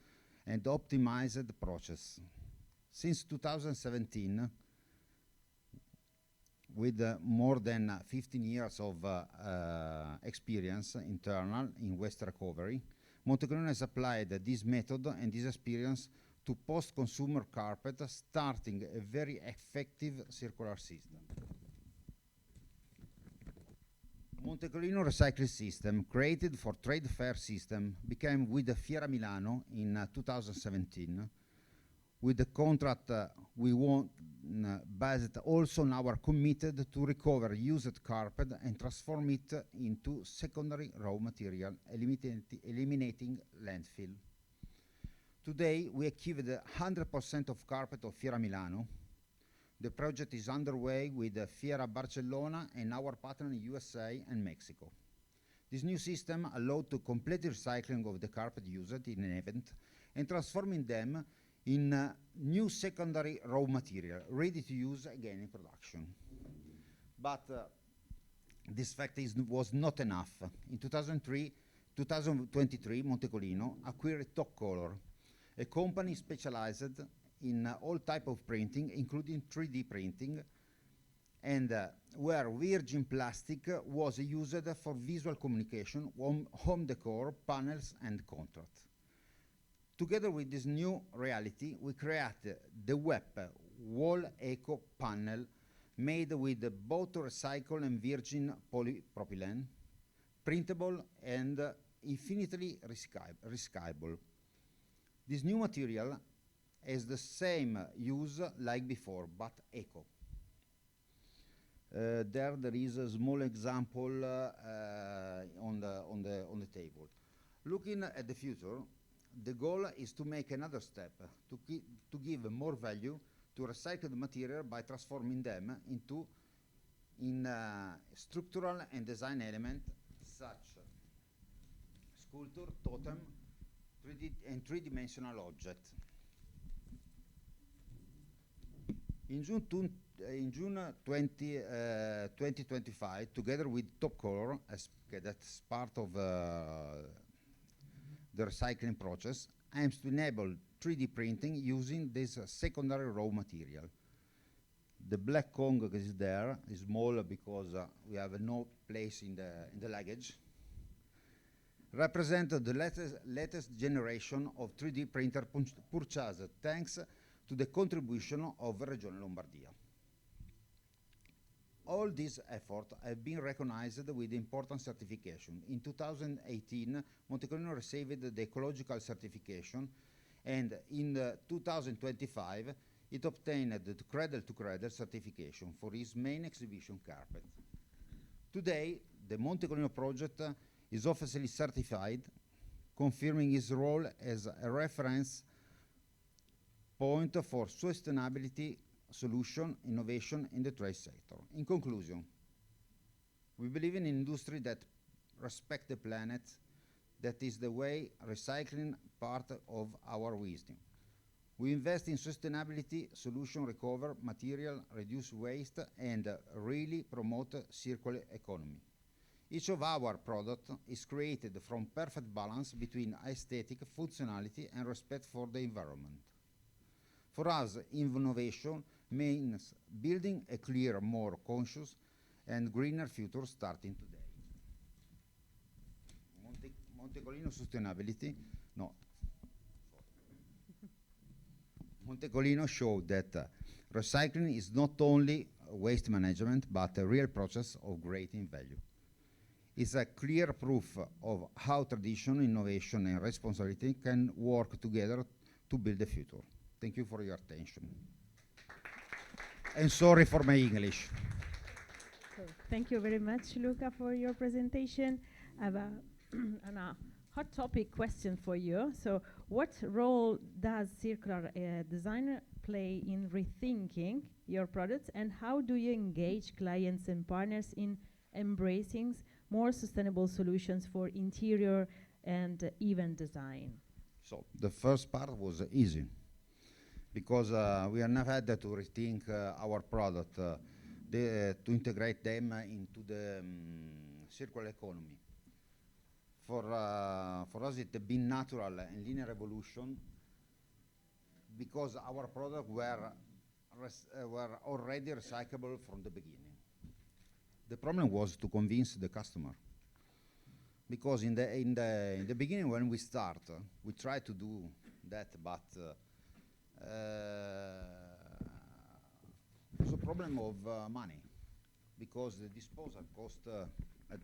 and optimized process. Since 2017, with more than 15 years of experience internal in waste recovery, Montecolino has applied this method and this experience to post-consumer carpet, starting a very effective circular system. Montecolino recycling system, created for trade fair system, became with the Fiera Milano in 2017. With the contract we won, based also on our committed to recover used carpet and transform it into secondary raw material, eliminating landfill. Today, we achieved 100% of carpet of Fiera Milano. The project is underway with Fiera Barcellona and our partner in USA and Mexico. This new system allowed to complete recycling of the carpet used in an event and transforming them in new secondary raw material, ready to use again in production. But this fact was not enough. In 2023, Montecolino acquired Top Color, a company specialized in all type of printing, including 3D printing, and where virgin plastic was used for visual communication, home decor, panels, and contract. Together with this new reality, we created the WEP, Wall Eco Panel, made with both recycled and virgin polypropylene, printable and infinitely recyclable. This new material has the same use like before, but eco. There is a small example on the table. Looking at the future, the goal is to make another step, to give more value to recycled material by transforming them into structural and design elements such sculpture, totem, 3D and three-dimensional object. In June 2025, together with Top Color, that's part of the recycling process, aims to enable 3D printing using this secondary raw material. The black Kong is there, is small because we have no place in the luggage. Represent the latest generation of 3D printer purchased thanks to the contribution of Regione Lombardia. All these efforts have been recognized with important certification. In 2018, Montecolino received the ecological certification, and in 2025, it obtained the Cradle-to-Cradle certification for its main exhibition carpet. Today, the Montecolino project is officially certified confirming his role as a reference point for sustainability solution innovation in the trade sector. In conclusion, we believe in an industry that respects the planet. That is the way recycling part of our wisdom. We invest in sustainability solution, recover material, reduce waste, and really promote circular economy. Each of our products is created from perfect balance between aesthetic, functionality, and respect for the environment. For us, innovation means building a clearer, more conscious, and greener future starting today. Montecolino Sustainability, no. Montecolino showed that recycling is not only waste management, but a real process of creating value. It's a clear proof of how tradition, innovation, and responsibility can work together to build the future. Thank you for your attention. And sorry for my English. So thank you very much, Luca, for your presentation. I have a hot topic question for you. So what role does circular design play in rethinking your products, and how do you engage clients and partners in embracing more sustainable solutions for interior and event design? So the first part was easy, because we have never had to rethink our product, to integrate them into the circular economy. For us, it's been natural and linear evolution, because our products were already recyclable from the beginning. The problem was to convince the customer, because in the beginning when we start, we try to do that, but it's a problem of money, because the disposal cost at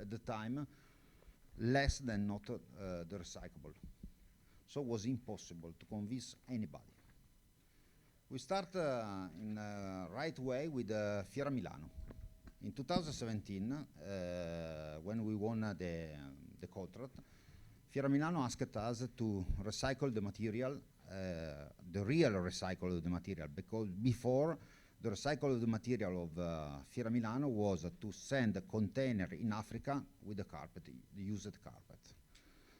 the time less than not the recyclable. So it was impossible to convince anybody. We start in the right way with Fiera Milano. In 2017, when we won the contract, Fiera Milano asked us to recycle the material, the real recycle of the material, because before the recycle of the material of Fiera Milano was to send a container in Africa with the carpet, the used carpet.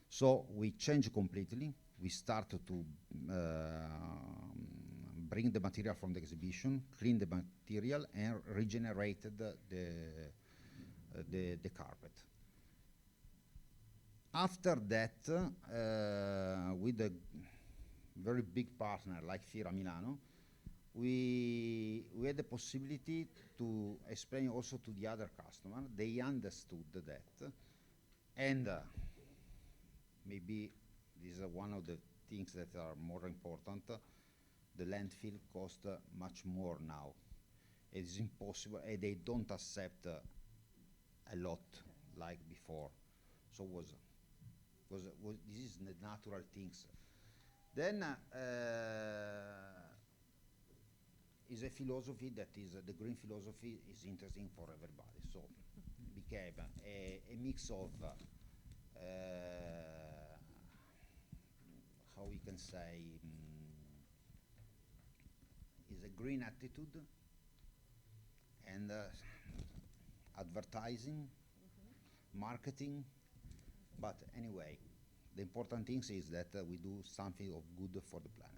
So we changed completely. We started to bring the material from the exhibition, clean the material, and regenerated the carpet. After that, with a very big partner like Fiera Milano, we had the possibility to explain also to the other customer. They understood that, and maybe this is one of the things that are more important. The landfill costs much more now. It is impossible, and they don't accept a lot like before. So this is the natural things. Then is a philosophy that is the green philosophy is interesting for everybody. So it became a mix of how we can say is a green attitude and advertising, marketing. But anyway, the important thing is that we do something of good for the planet.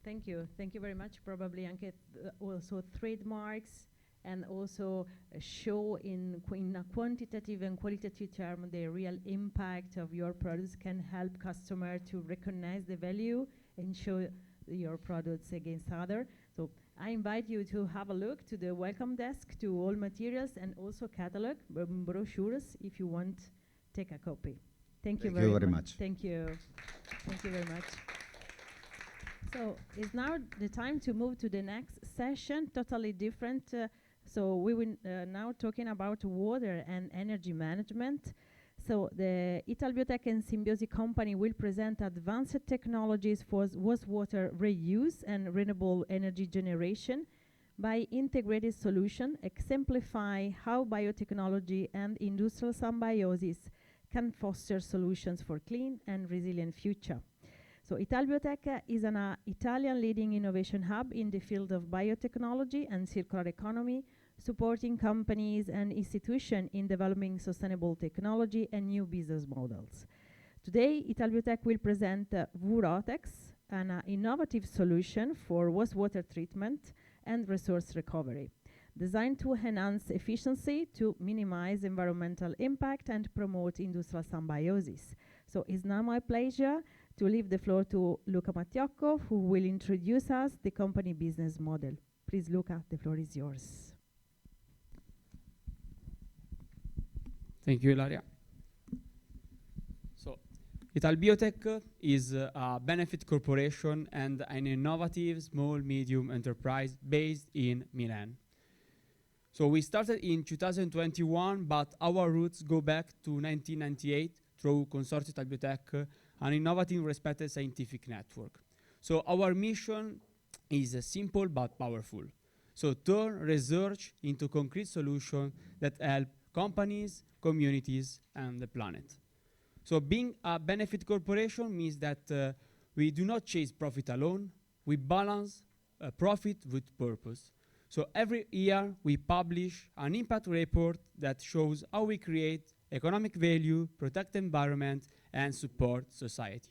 Thank you. Thank you very much. Probably anche also trademarks, and also show in a quantitative and qualitative term the real impact of your products can help customer to recognize the value and show your products against other. So I invite you to have a look to the welcome desk, to all materials, and also catalog, brochures, if you want, take a copy. Thank you very much. Thank you. Thank you very much. So it's now the time to move to the next session, totally different. So we will now talking about water and energy management. So the Italbiotec and Symbiosi company will present advanced technologies for wastewater reuse and renewable energy generation. by integrated solution exemplify how biotechnology and industrial symbiosis can foster solutions for clean and resilient future. So Italbiotec is an Italian leading innovation hub in the field of biotechnology and circular economy, supporting companies and institutions in developing sustainable technology and new business models. Today, Italbiotec will present Vurotex, an innovative solution for wastewater treatment and resource recovery, designed to enhance efficiency, to minimize environmental impact, and promote industrial symbiosis. So it's now my pleasure to leave the floor to Luca Mattiocco, who will introduce us the company business model. Please, Luca, the floor is yours. Thank you, Ilaria. So, Italbiotec is a benefit corporation and an innovative small-medium enterprise based in Milan. So we started in 2021, but our roots go back to 1998 through Consorzio Italbiotec, an innovative, respected scientific network. So our mission is simple but powerful. So turn research into concrete solutions that help companies, communities, and the planet. So being a benefit corporation means that we do not chase profit alone, we balance profit with purpose. So every year we publish an impact report that shows how we create economic value, protect the environment, and support society.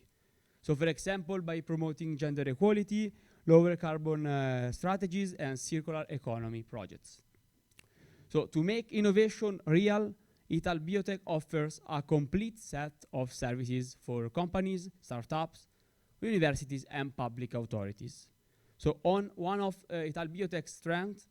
So for example, by promoting gender equality, lower carbon strategies, and circular economy projects. So to make innovation real, Italbiotec offers a complete set of services for companies, startups, universities, and public authorities. So one of Italbiotec's strengths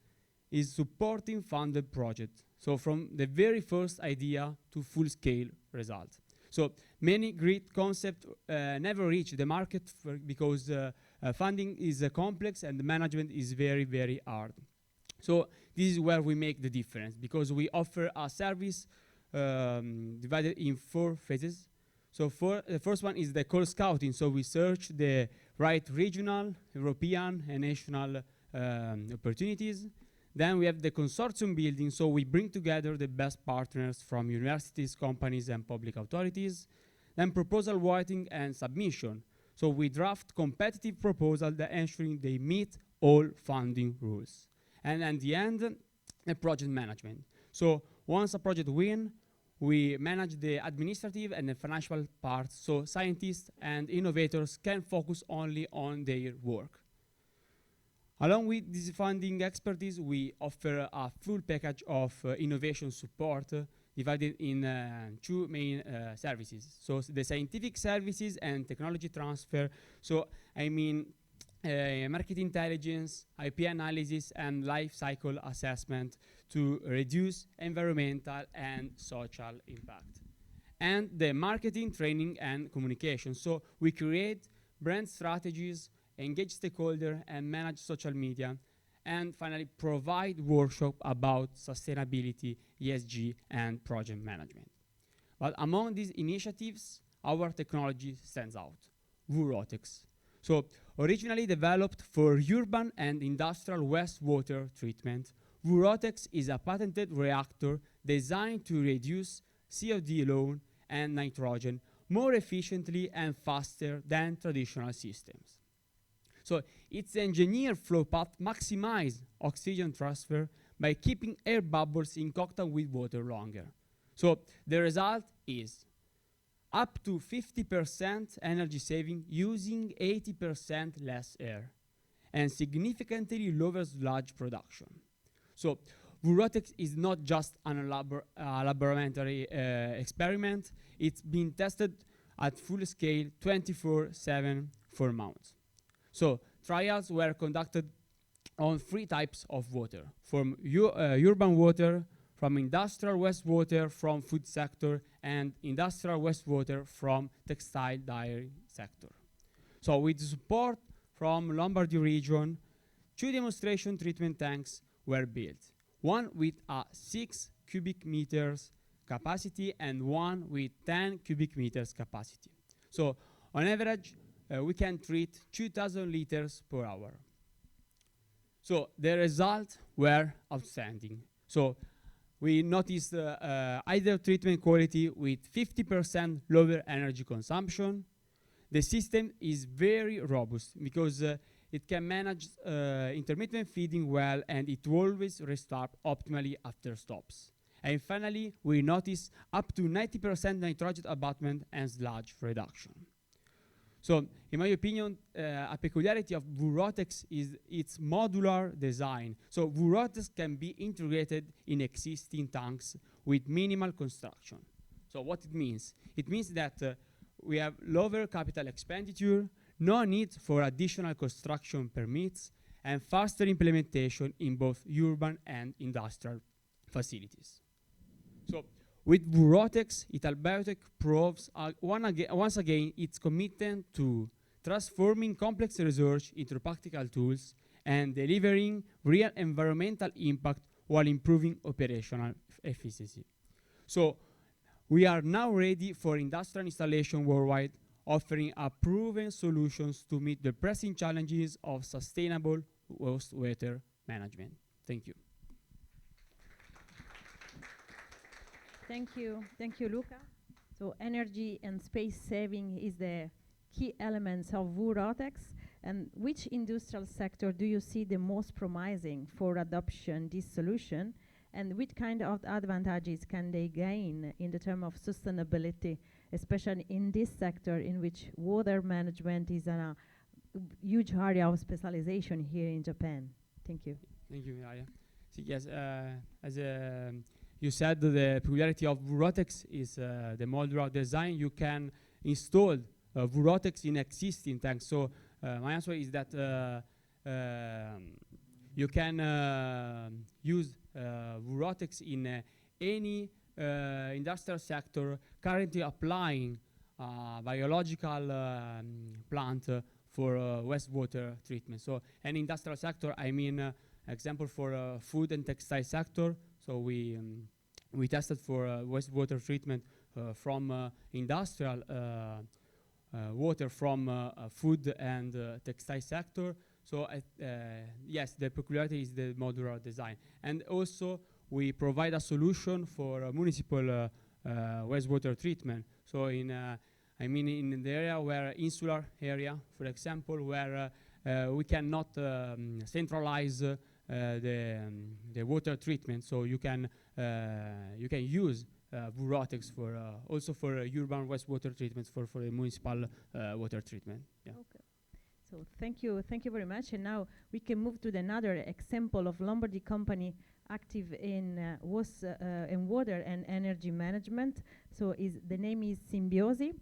is supporting funded projects. So from the very first idea to full-scale results. So many great concepts never reach the market because funding is complex and the management is very, very hard. So this is where we make the difference, because we offer a service divided in 4 phases. So the first one is the call scouting. So we search the right regional, European, and national opportunities. Then we have the consortium building. So we bring together the best partners from universities, companies, and public authorities. Then proposal writing and submission. So we draft competitive proposals that ensuring they meet all funding rules. And at the end, the project management. So once a project wins, we manage the administrative and the financial parts, so scientists and innovators can focus only on their work. Along with this funding expertise, we offer a full package of innovation support divided in 2 main services. So the scientific services and technology transfer. So I mean market intelligence, IP analysis, and life cycle assessment to reduce environmental and social impact. And the marketing, training, and communication. So we create brand strategies, engage stakeholders, and manage social media. And finally, provide workshops about sustainability, ESG, and project management. But among these initiatives, our technology stands out, Vurotex. So originally developed for urban and industrial wastewater treatment, Vurotex is a patented reactor designed to reduce CO2 alone and nitrogen more efficiently and faster than traditional systems. So its engineered flow path maximizes oxygen transfer by keeping air bubbles in contact with water longer. So the result is up to 50% energy saving using 80% less air, and significantly lower sludge production. So Vurotex is not just an laboratory experiment, it's been tested at full scale 24/7 for months. So trials were conducted on 3 types of water, from urban water, from industrial wastewater, from food sector, and industrial wastewater from textile dairy sector. So with support from Lombardy region, 2 demonstration treatment tanks were built. One with a 6 cubic meters capacity and one with 10 cubic meters capacity. So on average, we can treat 2,000 liters per hour. So the results were outstanding. So we noticed either treatment quality with 50% lower energy consumption. The system is very robust because it can manage intermittent feeding well, and it always restart optimally after stops. And finally, we notice up to 90% nitrogen abatement and sludge reduction. So, in my opinion, a peculiarity of Vurotex is its modular design. So, Vurotex can be integrated in existing tanks with minimal construction. So, what it means? It means that we have lower capital expenditure, no need for additional construction permits, and faster implementation in both urban and industrial facilities. So, with Vurotex, Italbiotec proves once again its commitment to transforming complex research into practical tools and delivering real environmental impact while improving operational efficiency. So, we are now ready for industrial installation worldwide, offering proven solutions to meet the pressing challenges of sustainable wastewater management. Thank you. Thank you, Luca. So energy and space saving is the key elements of Vurotex. And which industrial sector do you see the most promising for adoption this solution? And which kind of advantages can they gain in the term of sustainability, especially in this sector in which water management is a huge area of specialization here in Japan? Thank you. Thank you, Ilaria. So yes, as you said, the peculiarity of Vurotex is the modular design. You can install Vurotex in existing tanks. So my answer is that you can use Vurotex in any industrial sector currently applying biological plant for wastewater treatment. So an industrial sector, I mean, example for food and textile sector. So we tested for wastewater treatment from industrial water from food and textile sector. So yes, the peculiarity is the modular design. And also we provide a solution for municipal wastewater treatment. So in in the area where insular area, for example, where we cannot centralize the water treatment, so you can use Vurotex for also for urban wastewater treatments for the municipal water treatment. Yeah. Okay. So thank you very much. And now we can move to another example of Lombardy company active in water and energy management. So the name is Symbiosi.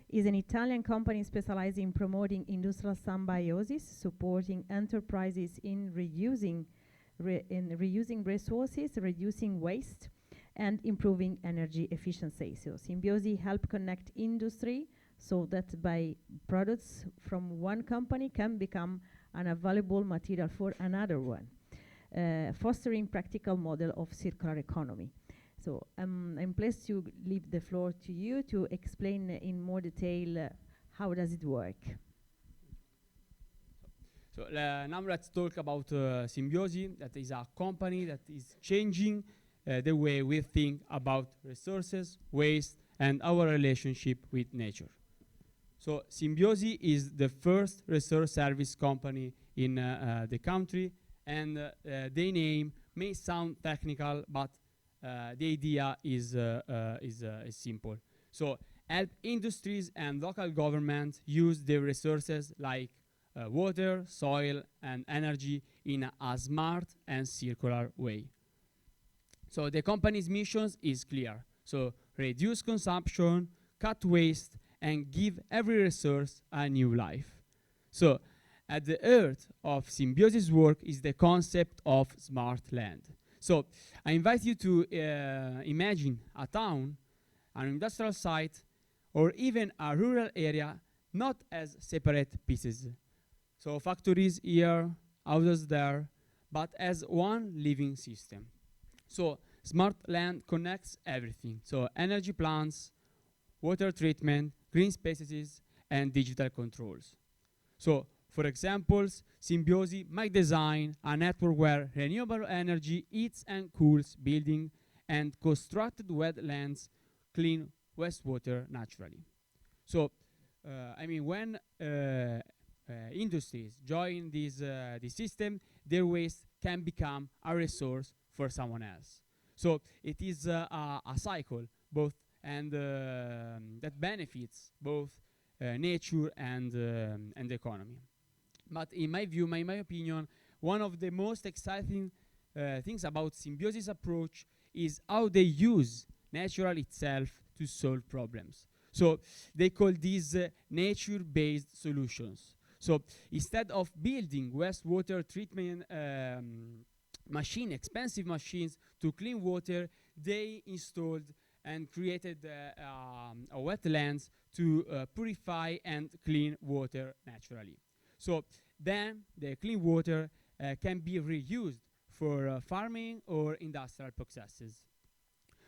Is an Italian company specializing in promoting industrial symbiosis, supporting enterprises in reusing resources, reducing waste, and improving energy efficiency. So Symbiosi help connect industry so that by products from one company can become an available material for another one, fostering practical model of circular economy. So I'm pleased to leave the floor to you to explain in more detail how does it work. So now let's talk about Symbiosi. That is a company that is changing the way we think about resources, waste, and our relationship with nature. So Symbiosi is the first resource service company in the country, and the name may sound technical, but the idea is simple. So help industries and local governments use their resources like water, soil, and energy in a smart and circular way. So the company's mission is clear. So reduce consumption, cut waste, and give every resource a new life. So at the heart of Symbiosi's work is the concept of smart land. So I invite you to imagine a town, an industrial site, or even a rural area not as separate pieces. So factories here, houses there, but as one living system. So smart land connects everything. So energy plants, water treatment, green spaces, and digital controls. So For example, Symbiosis might design a network where renewable energy heats and cools building and constructed wetlands clean wastewater naturally. So, I mean, when industries join this system, their waste can become a resource for someone else. So it is a cycle, both and that benefits both nature and the economy. But in my view, in my opinion, one of the most exciting things about Symbiosis approach is how they use nature itself to solve problems. So they call these nature-based solutions. So instead of building wastewater treatment expensive machines to clean water, they installed and created a wetlands to purify and clean water naturally. So then the clean water can be reused for farming or industrial processes.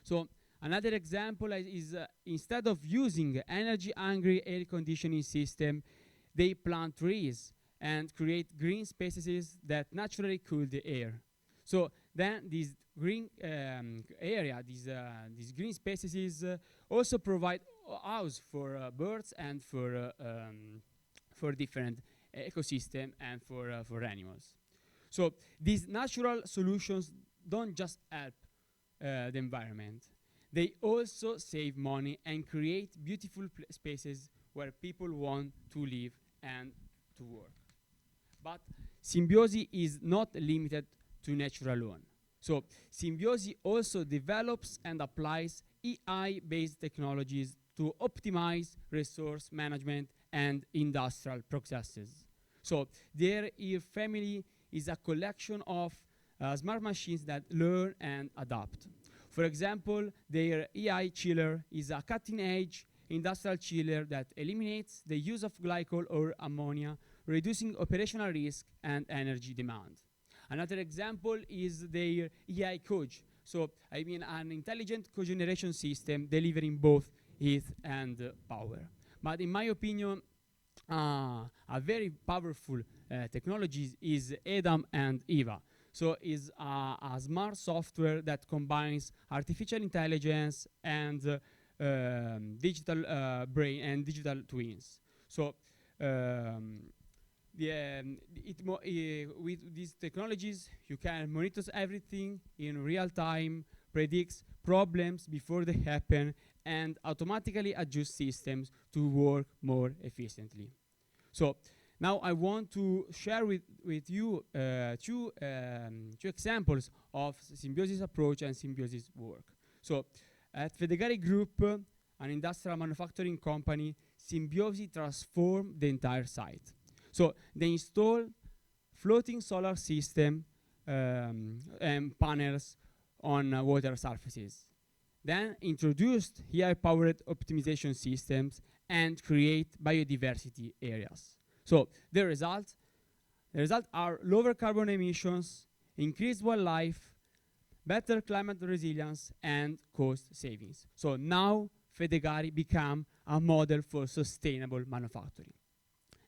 So another example is instead of using energy-hungry air conditioning system, they plant trees and create green spaces that naturally cool the air. So then these green these green spaces also provide house for birds and for different ecosystem and for animals. So these natural solutions don't just help the environment. They also save money and create beautiful spaces where people want to live and to work. But Symbiosis is not limited to nature alone. So Symbiosis also develops and applies AI-based technologies to optimize resource management and industrial processes. So their EAR family is a collection of smart machines that learn and adapt. For example, their AI chiller is a cutting-edge industrial chiller that eliminates the use of glycol or ammonia, reducing operational risk and energy demand. Another example is their AI coach. So, I mean, an intelligent cogeneration system delivering both heat and power. But in my opinion, a very powerful technology is Adam and Eva. So is a smart software that combines artificial intelligence and digital brain and digital twins. So with these technologies, you can monitor everything in real time, predicts problems before they happen, and automatically adjust systems to work more efficiently. So now I want to share with you two examples of Symbiosis approach and Symbiosis work. So at Fedegari Group, an industrial manufacturing company, Symbiosis transformed the entire site. So they installed floating solar system and panels on water surfaces. Then introduced AI-powered optimization systems and create biodiversity areas. So the result are lower carbon emissions, increased wildlife, better climate resilience, and cost savings. So now Fedegari become a model for sustainable manufacturing.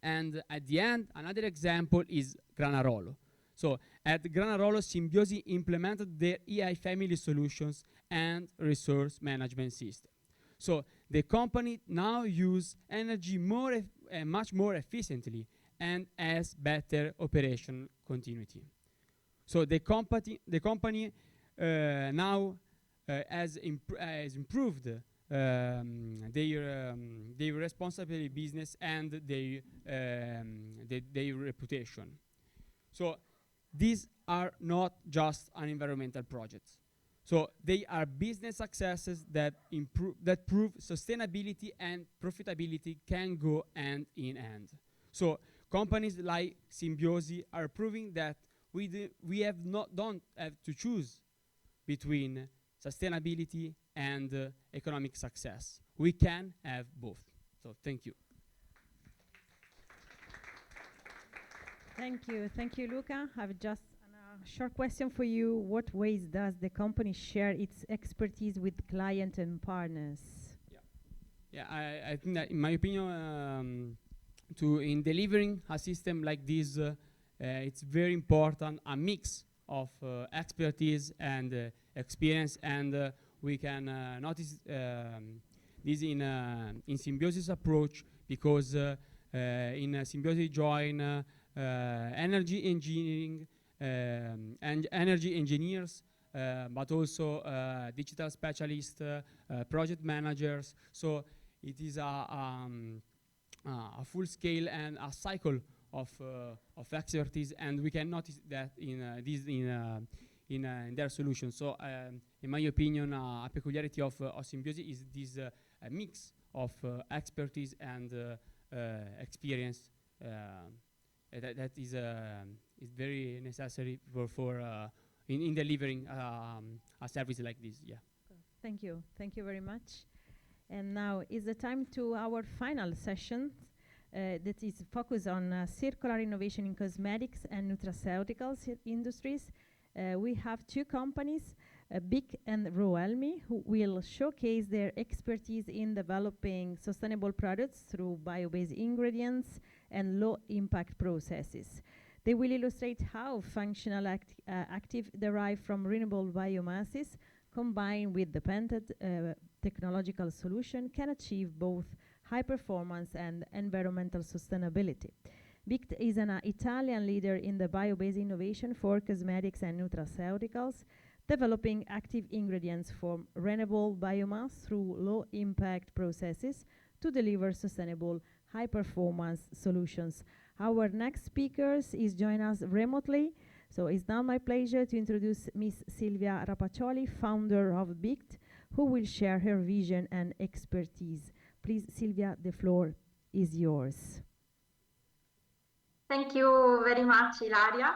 And at the end, another example is Granarolo. So at Granarolo, Symbiosis implemented their AI family solutions and resource management system. So the company now use energy much more efficiently and has better operation continuity. So the company now has improved their responsibility business and their reputation. So these are not just an environmental projects. So they are business successes that prove sustainability and profitability can go hand in hand. So companies like Symbiosis are proving that we don't have to choose between sustainability and economic success. We can have both. So thank you. Thank you, Luca. I have just a short question for you. What ways does the company share its expertise with clients and partners? Yeah, I think that in my opinion, in delivering a system like this, it's very important a mix of expertise and experience, and we can notice this in symbiosis approach, because in symbiosis join energy engineering and energy engineers, but also digital specialists, project managers. So it is a full scale and a cycle of expertise, and we can notice that in their solution. So in my opinion, a peculiarity of symbiosis is this mix of expertise and experience that is very necessary for in delivering a service like this. Yeah. Thank you very much. And now is the time to our final session that is focused on circular innovation in cosmetics and nutraceuticals industries. We have two companies, BIC and Roelmi, who will showcase their expertise in developing sustainable products through bio-based ingredients and low-impact processes. They will illustrate how functional active derived from renewable biomasses combined with dependent technological solution can achieve both high performance and environmental sustainability. BIC is an Italian leader in the bio-based innovation for cosmetics and nutraceuticals, developing active ingredients from renewable biomass through low-impact processes to deliver sustainable high-performance solutions. Our next speakers is join us remotely. So it's now my pleasure to introduce Miss Silvia Rapaccioli, founder of BIC, who will share her vision and expertise. Please, Silvia, the floor is yours. Thank you very much, Ilaria.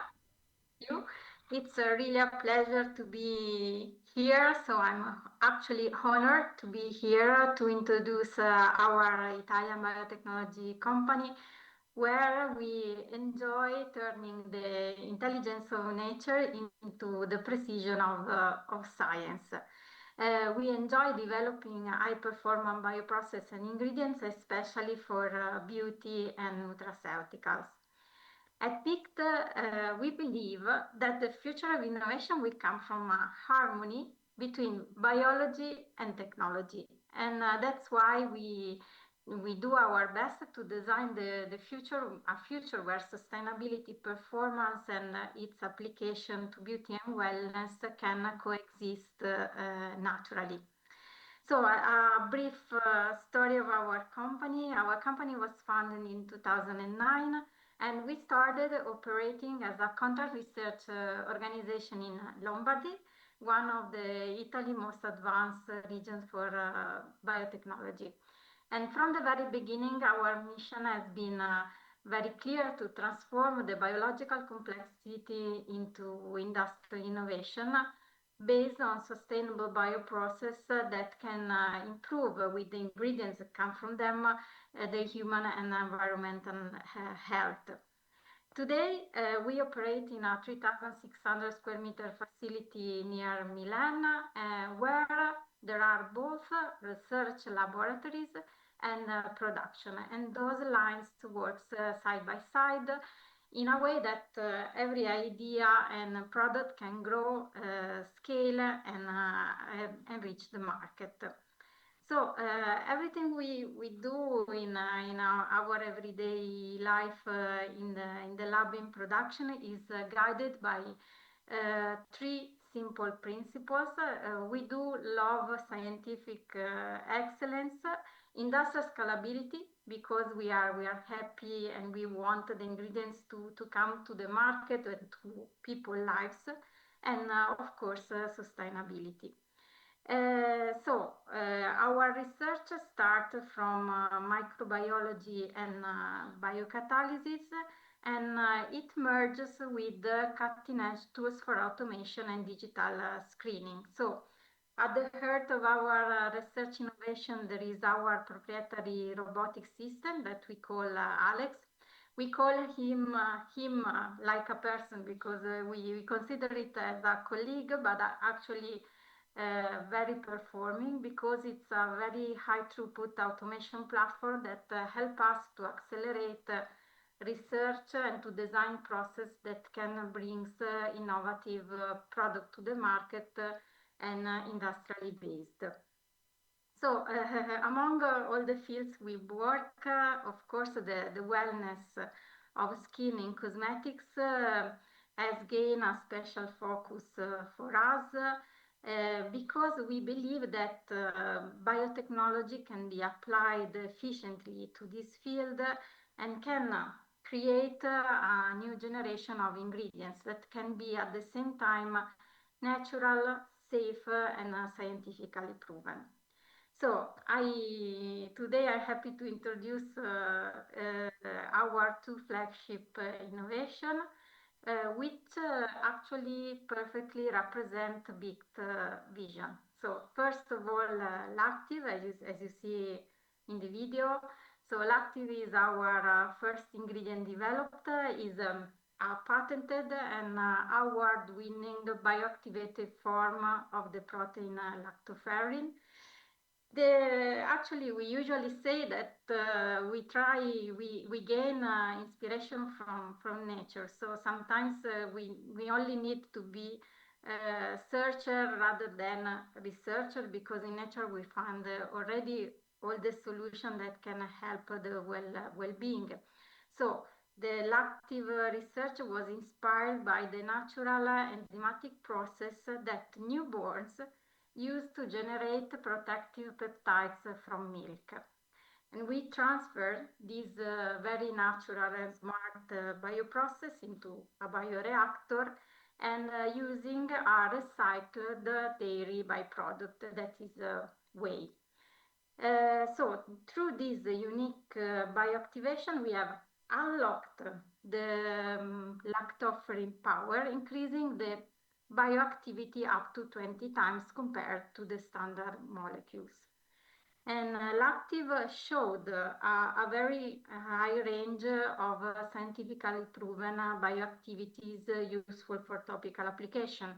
It's really a pleasure to be here. So I'm actually honored to be here to introduce our Italian biotechnology company, where we enjoy turning the intelligence of nature into the precision of science. We enjoy developing high-performance bioprocess and ingredients, especially for beauty and nutraceuticals. At BIC, we believe that the future of innovation will come from a harmony between biology and technology. And that's why we do our best to design a future where sustainability, performance, and its application to beauty and wellness can coexist naturally. So a brief story of our company. Our company was founded in 2009, and we started operating as a contract research organization in Lombardy, one of the Italy's most advanced regions for biotechnology. And from the very beginning, our mission has been very clear to transform the biological complexity into industrial innovation based on sustainable bioprocess that can improve with the ingredients that come from them the human and environmental health. Today, we operate in a 3,600 square meter facility near Milan, where there are both research laboratories and production. And those lines work side by side in a way that every idea and product can grow, scale, and reach the market. So everything we do in our everyday life in the lab in production is guided by three simple principles. We do love scientific excellence, industrial scalability, because we are happy and we want the ingredients to come to the market and to people's lives, and of course sustainability. Our research starts from microbiology and biocatalysis, and it merges with the cutting-edge tools for automation and digital screening. So at the heart of our research innovation, there is our proprietary robotic system that we call Alex. We call him like a person because we consider it as a colleague, but actually very performing because it's a very high throughput automation platform that help us to accelerate research and to design process that can bring innovative product to the market and industrially based. So among all the fields we work, of course, the wellness of skin in cosmetics has gained a special focus for us because we believe that biotechnology can be applied efficiently to this field and can create a new generation of ingredients that can be at the same time natural, safe, and scientifically proven. So today I'm happy to introduce our two flagship innovation, which actually perfectly represent big vision. So first of all, Lactive, as you see in the video. So Lactive is our first ingredient developed, is a patented and award-winning bioactivated form of the protein lactoferrin. Actually, we usually say that we gain inspiration from nature. So sometimes we only need to be searcher rather than researcher, because in nature we find already all the solution that can help the well-being. So the Lactive research was inspired by the natural enzymatic process that newborns used to generate protective peptides from milk. And we transfer this very natural and smart bioprocess into a bioreactor and using a recycled dairy byproduct that is whey. So through this unique bioactivation, we have unlocked the lactoferrin power, increasing the bioactivity up to 20 times compared to the standard molecules. And Lactive showed a very high range of scientifically proven bioactivities useful for topical application,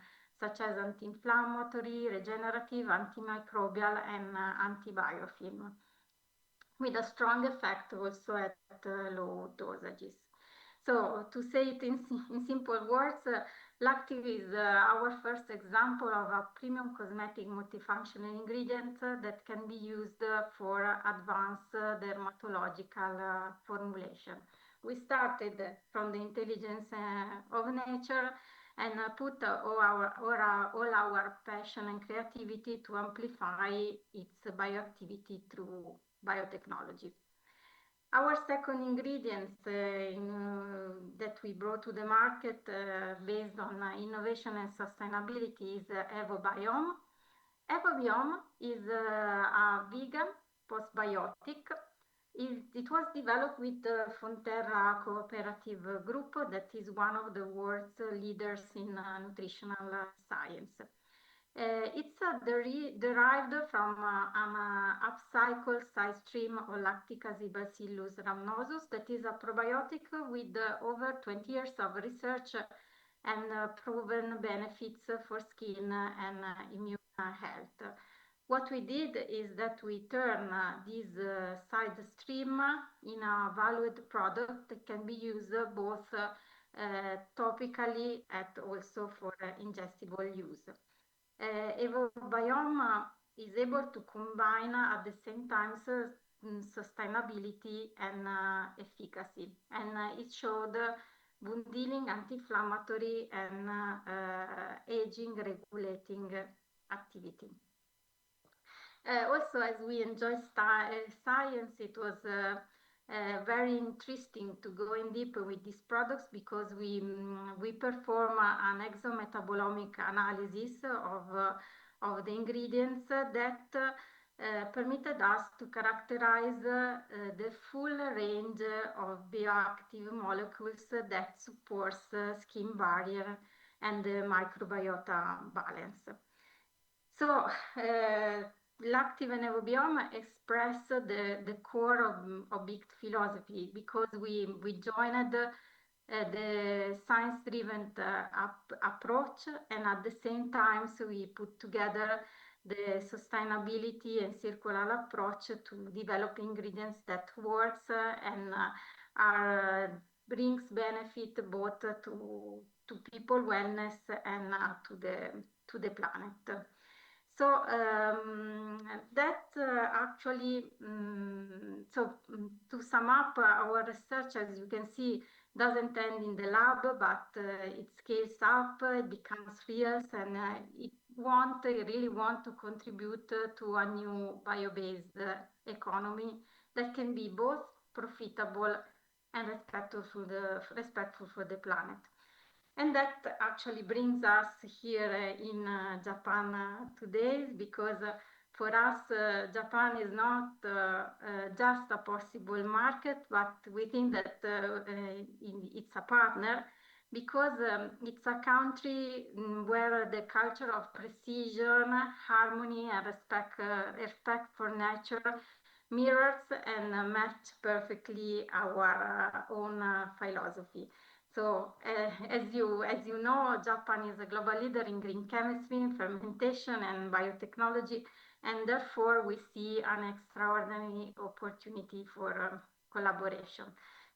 such as anti-inflammatory, regenerative, antimicrobial, and antibiofilm, with a strong effect also at low dosages. So to say it in simple words, Lactive is our first example of a premium cosmetic multifunctional ingredient that can be used for advanced dermatological formulation. We started from the intelligence of nature and put all our passion and creativity to amplify its bioactivity through biotechnology. Our second ingredient that we brought to the market based on innovation and sustainability is EvoBiome. EvoBiome is a vegan postbiotic. It was developed with the Fonterra Cooperative Group, that is one of the world's leaders in nutritional science. It's derived from an upcycled side stream of lactic acid Bacillus rhamnosus, that is a probiotic with over 20 years of research and proven benefits for skin and immune health. What we did is that we turn this side stream in a valued product that can be used both topically and also for ingestible use. EvoBiome is able to combine at the same time sustainability and efficacy, and it showed wound healing, anti-inflammatory, and aging regulating activity. Also, as we enjoy science, it was very interesting to go in deep with these products, because we perform an exometabolomic analysis of the ingredients that permitted us to characterize the full range of bioactive molecules that supports skin barrier and the microbiota balance. So Lactive and EvoBiome express the core of BICT philosophy, because we joined the science-driven approach, and at the same time, so we put together the sustainability and circular approach to develop ingredients that works and brings benefit both to people wellness and to the planet. So that actually, to sum up, our research, as you can see, doesn't end in the lab, but it scales up, it becomes real, and it really want to contribute to a new bio-based economy that can be both profitable and respectful for the planet. And that actually brings us here in Japan today, because for us, Japan is not just a possible market, but we think that it's a partner, because it's a country where the culture of precision, harmony, and respect for nature mirrors and match perfectly our own philosophy. So, as you know, Japan is a global leader in green chemistry, fermentation, and biotechnology, and therefore we see an extraordinary opportunity for collaboration.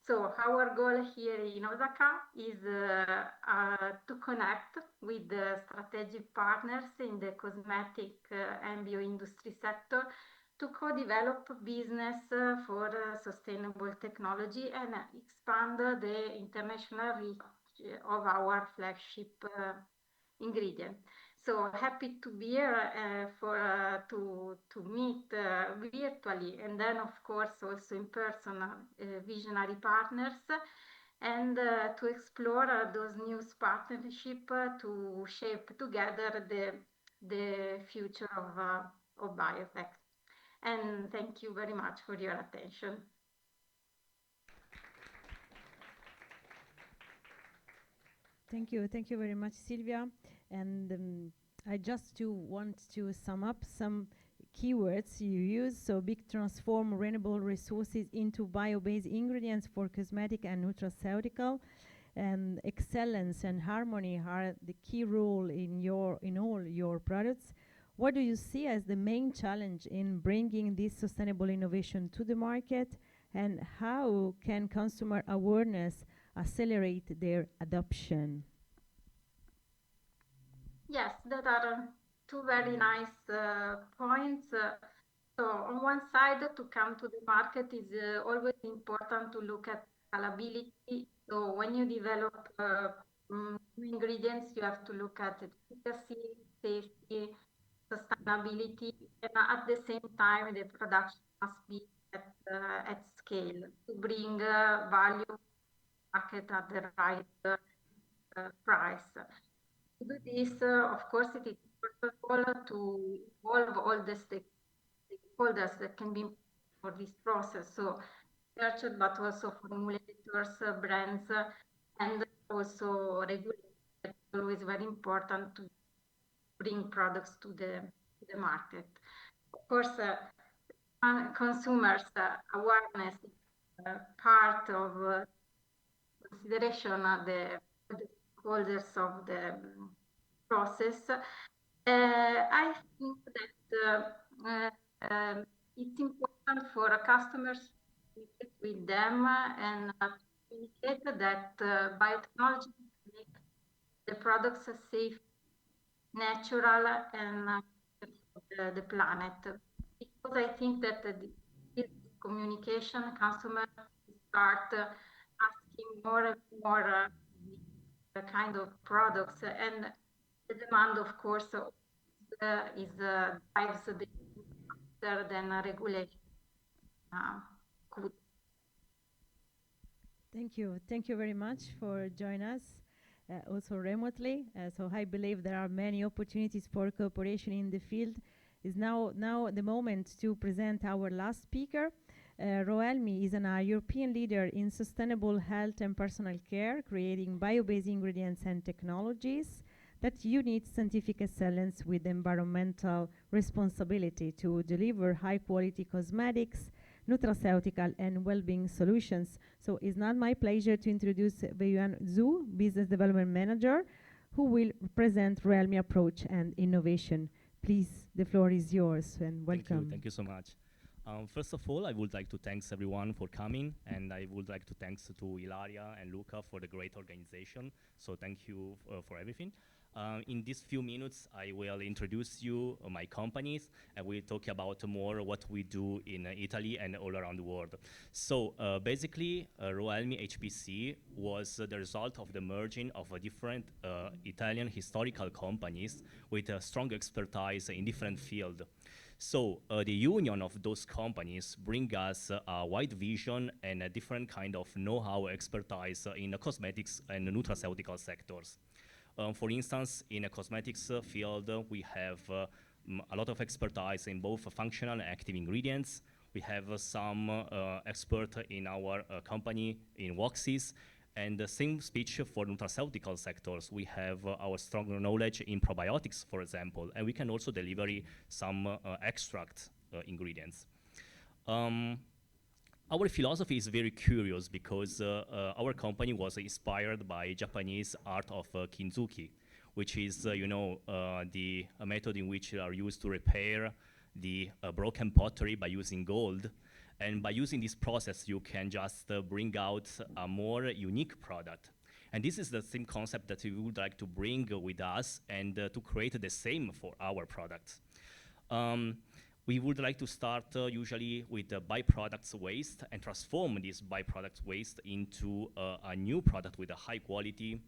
So our goal here in Osaka is to connect with the strategic partners in the cosmetic and bioindustry sector to co-develop business for sustainable technology and expand the international reach of our flagship ingredient. So happy to be here to meet virtually, and then of course also in person visionary partners, and to explore those new partnerships to shape together the future of biotech. And thank you very much for your attention. Thank you very much, Silvia. And I just want to sum up some keywords you use. So big transform renewable resources into bio-based ingredients for cosmetic and nutraceutical. And excellence and harmony are the key role in all your products. What do you see as the main challenge in bringing this sustainable innovation to the market, and how can consumer awareness accelerate their adoption? Yes, that are two very nice points. So on one side, to come to the market is always important to look at scalability. So when you develop new ingredients, you have to look at efficacy, safety, sustainability, and at the same time, the production must be at scale to bring value to the market at the right price. To do this, of course, it is possible to involve all the stakeholders that can be for this process. So researchers, but also formulators, brands, and also regulators. It's always very important to bring products to the market. Of course, consumers' awareness is part of consideration of the stakeholders of the process. I think that it's important for customers to communicate with them and communicate that biotechnology can make the products safe, natural, and the planet. Because I think that this communication, consumers start asking more and more the kind of products, and the demand, of course, is drives the faster than a regulation could. Thank you very much for joining us, also remotely. So I believe there are many opportunities for cooperation in the field. Is now the moment to present our last speaker. Roelmi is a European leader in sustainable health and personal care, creating bio-based ingredients and technologies that unite scientific excellence with environmental responsibility to deliver high-quality cosmetics nutraceutical and well-being solutions. So it's not my pleasure to introduce Yuan Zhu, Business Development Manager, who will present Realme approach and innovation. Please, the floor is yours and welcome. Thank you so much. First of all, I would like to thank everyone for coming, and I would like to thanks to Ilaria and Luca for the great organization. So thank you for everything. In these few minutes, I will introduce you my companies, and we'll talk about more what we do in Italy and all around the world. So basically, Realme HPC was the result of the merging of different Italian historical companies with a strong expertise in different fields. So the union of those companies bring us a wide vision and a different kind of know-how expertise in the cosmetics and nutraceutical sectors. For instance, in a cosmetics field, we have a lot of expertise in both functional and active ingredients. We have some expert in our company in waxes, and the same speech for nutraceutical sectors. We have our strong knowledge in probiotics, for example, and we can also deliver some extract ingredients. Our philosophy is very curious because our company was inspired by Japanese art of kintsugi, which is, the method in which are used to repair the broken pottery by using gold. And by using this process, you can just bring out a more unique product. And this is the same concept that we would like to bring with us and to create the same for our products. We would like to start usually with the byproducts waste and transform this byproduct waste into a new product with a high quality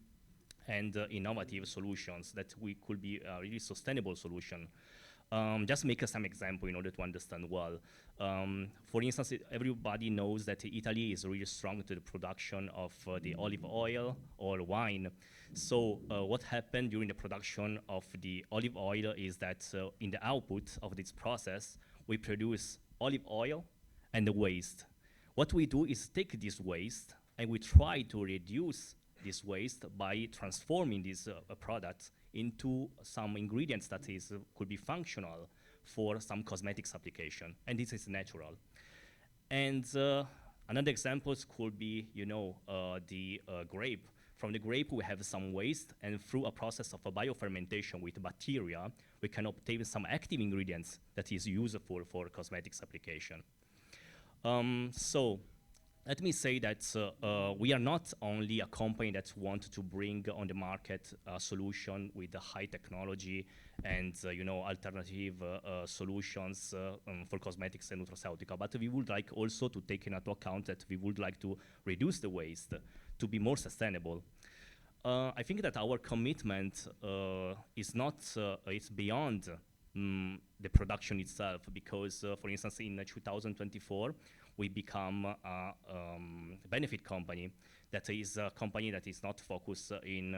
and innovative solutions that we could be a really sustainable solution. Just make some example in order to understand well. For instance, everybody knows that Italy is really strong to the production of the olive oil or wine. So what happened during the production of the olive oil is that in the output of this process, we produce olive oil and the waste. What we do is take this waste and we try to reduce this waste by transforming these products into some ingredients that could be functional for some cosmetics application, and this is natural. And another example could be, the grape. From the grape, we have some waste, and through a process of a biofermentation with bacteria, we can obtain some active ingredients that is useful for cosmetics application. So let me say that we are not only a company that wants to bring on the market a solution with a high technology and alternative solutions for cosmetics and nutraceutical, but we would like also to take into account that we would like to reduce the waste to be more sustainable. I think that our commitment is not, it's beyond the production itself, because for instance, in 2024, we become a benefit company. That is a company that is not focused in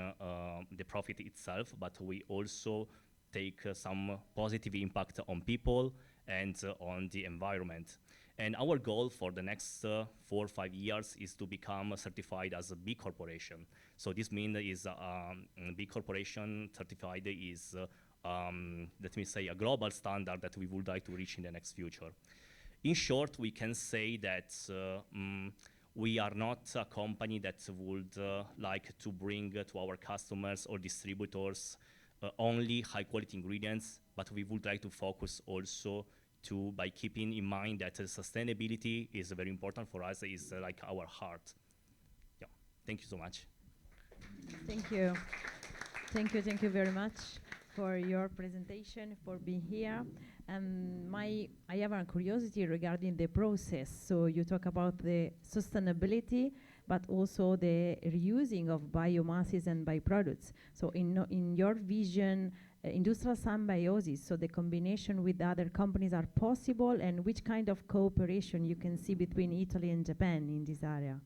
the profit itself, but we also take some positive impact on people and on the environment. And our goal for the next 4 or 5 years is to become certified as a B corporation. So this means is B corporation certified is, let me say, a global standard that we would like to reach in the next future. In short, we can say that we are not a company that would like to bring to our customers or distributors only high quality ingredients, but we would like to focus also by keeping in mind that sustainability is very important for us, is like our heart. Yeah, thank you so much. Thank you. Thank you very much for your presentation, for being here. And I have a curiosity regarding the process. So you talk about the sustainability, but also the reusing of biomasses and byproducts. So in your vision, industrial symbiosis, so the combination with other companies are possible, and which kind of cooperation you can see between Italy and Japan in this area?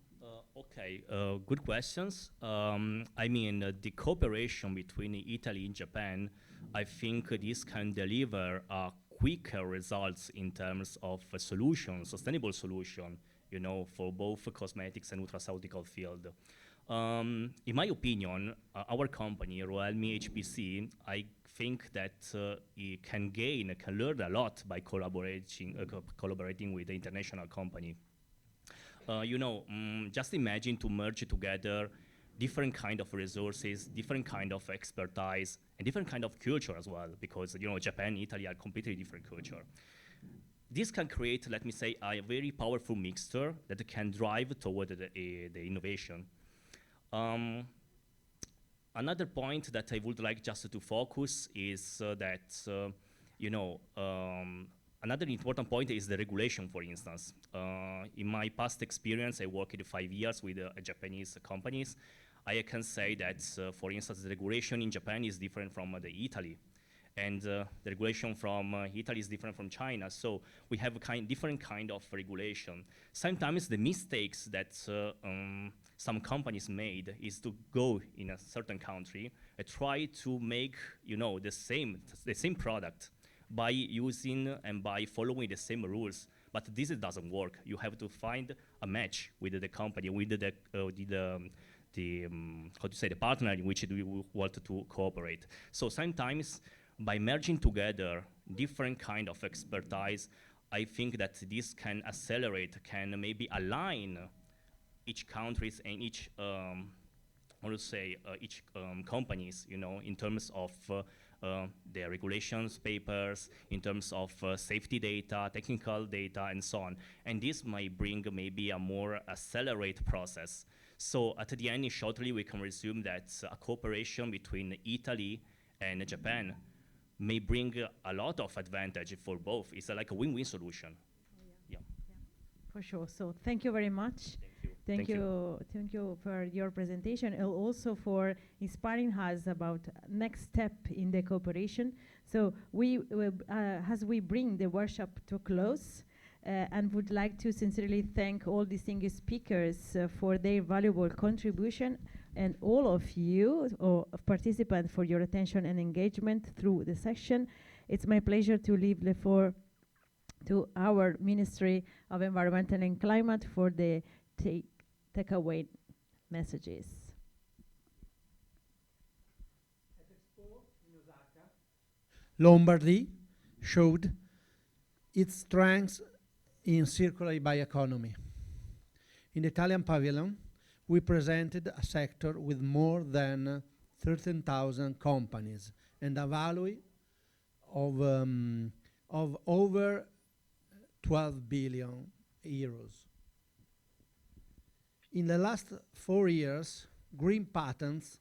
Okay, good questions. I mean, the cooperation between Italy and Japan, I think this can deliver quicker results in terms of a solution, sustainable solution, for both cosmetics and nutraceutical field. In my opinion, our company, Realme HPC, I think that it can learn a lot by collaborating with the international company. Just imagine to merge together different kind of resources, different kind of expertise, and different kind of culture as well, because Japan, Italy are completely different culture. This can create, let me say, a very powerful mixture that can drive toward the innovation. Another point that I would like just to focus is that, another important point is the regulation, for instance. In my past experience, I worked 5 years with Japanese companies. I can say that, for instance, the regulation in Japan is different from the Italy. And the regulation from Italy is different from China. So we have different kind of regulation. Sometimes the mistakes that some companies made is to go in a certain country and try to make the same product by using and by following the same rules. But this doesn't work. You have to find a match with the company, with the partner in which you want to cooperate. So sometimes by merging together different kind of expertise, I think that this can accelerate, can maybe align each countries and each companies, in terms of their regulations papers, in terms of safety data, technical data, and so on. And this might bring maybe a more accelerated process. So at the end, shortly, we can resume that a cooperation between Italy and Japan may bring a lot of advantage for both. It's like a win-win solution. Yeah. For sure. So thank you very much. Thank you. Thank you for your presentation and also for inspiring us about next step in the cooperation. So as we bring the workshop to a close, and would like to sincerely thank all distinguished speakers for their valuable contribution, and all of you or participants for your attention and engagement through the session. It's my pleasure to leave the floor to our Ministry of Environment and Climate for the takeaway messages. At Expo in Osaka, Lombardy showed its strengths in circular bioeconomy. In the Italian pavilion, we presented a sector with more than 13,000 companies and a value of over 12 billion euros. In the last 4 years, green patents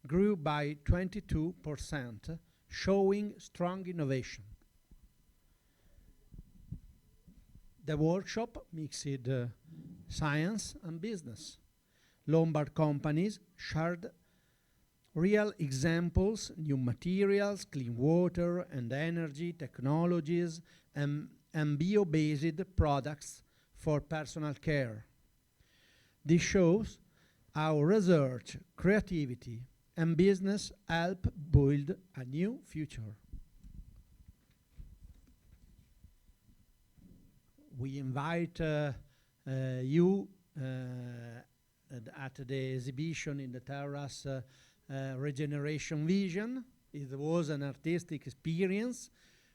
grew by 22%, showing strong innovation. The workshop mixed science and business. Lombard companies shared real examples, new materials, clean water and energy technologies, and bio-based products for personal care. This shows how research, creativity, and business help build a new future. We invite you at the exhibition in the terrace, Regeneration Vision. It was an artistic experience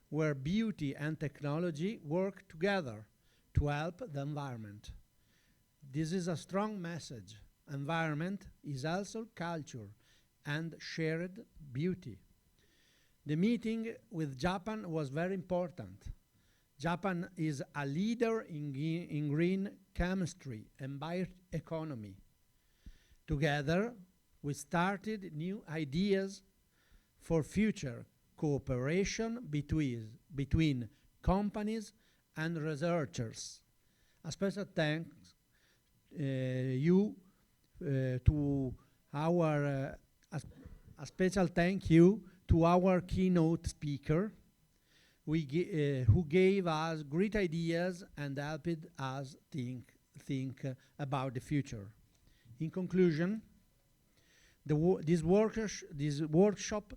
where beauty and technology work together to help the environment. This is a strong message. Environment is also culture and shared beauty. The meeting with Japan was very important. Japan is a leader in green chemistry and bioeconomy. Together, we started new ideas for future cooperation between companies and researchers. A special thanks a special thank you to our keynote speaker, who gave us great ideas and helped us think about the future. In conclusion, this workshop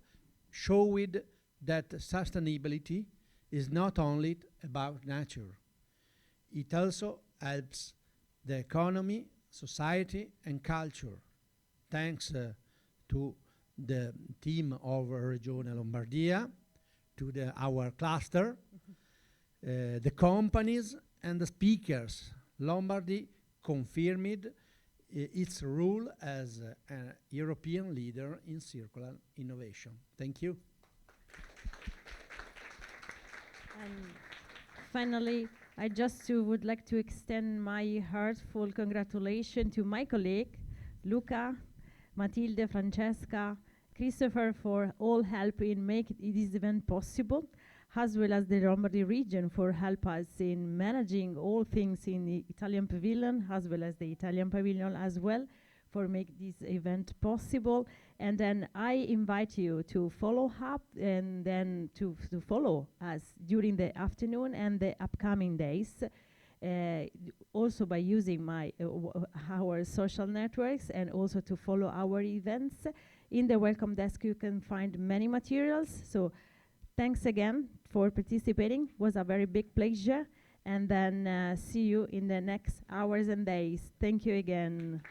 showed that sustainability is not only about nature. It also helps the economy, society, and culture. thanks to the team of Regione Lombardia, to our cluster, the companies and the speakers. Lombardy confirmed its role as a European leader in circular innovation. Thank you. And finally, I just would like to extend my heartfelt congratulations to my colleague, Luca, Matilde, Francesca, Christopher for all help in making this event possible, as well as the Lombardy region for help us in managing all things in the Italian pavilion, as well as the Italian pavilion as well, for make this event possible. And then I invite you to follow up and then to follow us during the afternoon and the upcoming days, also by using our social networks, and also to follow our events. In the welcome desk you can find many materials. So thanks again for participating. It was a very big pleasure. And then see you in the next hours and days. Thank you again.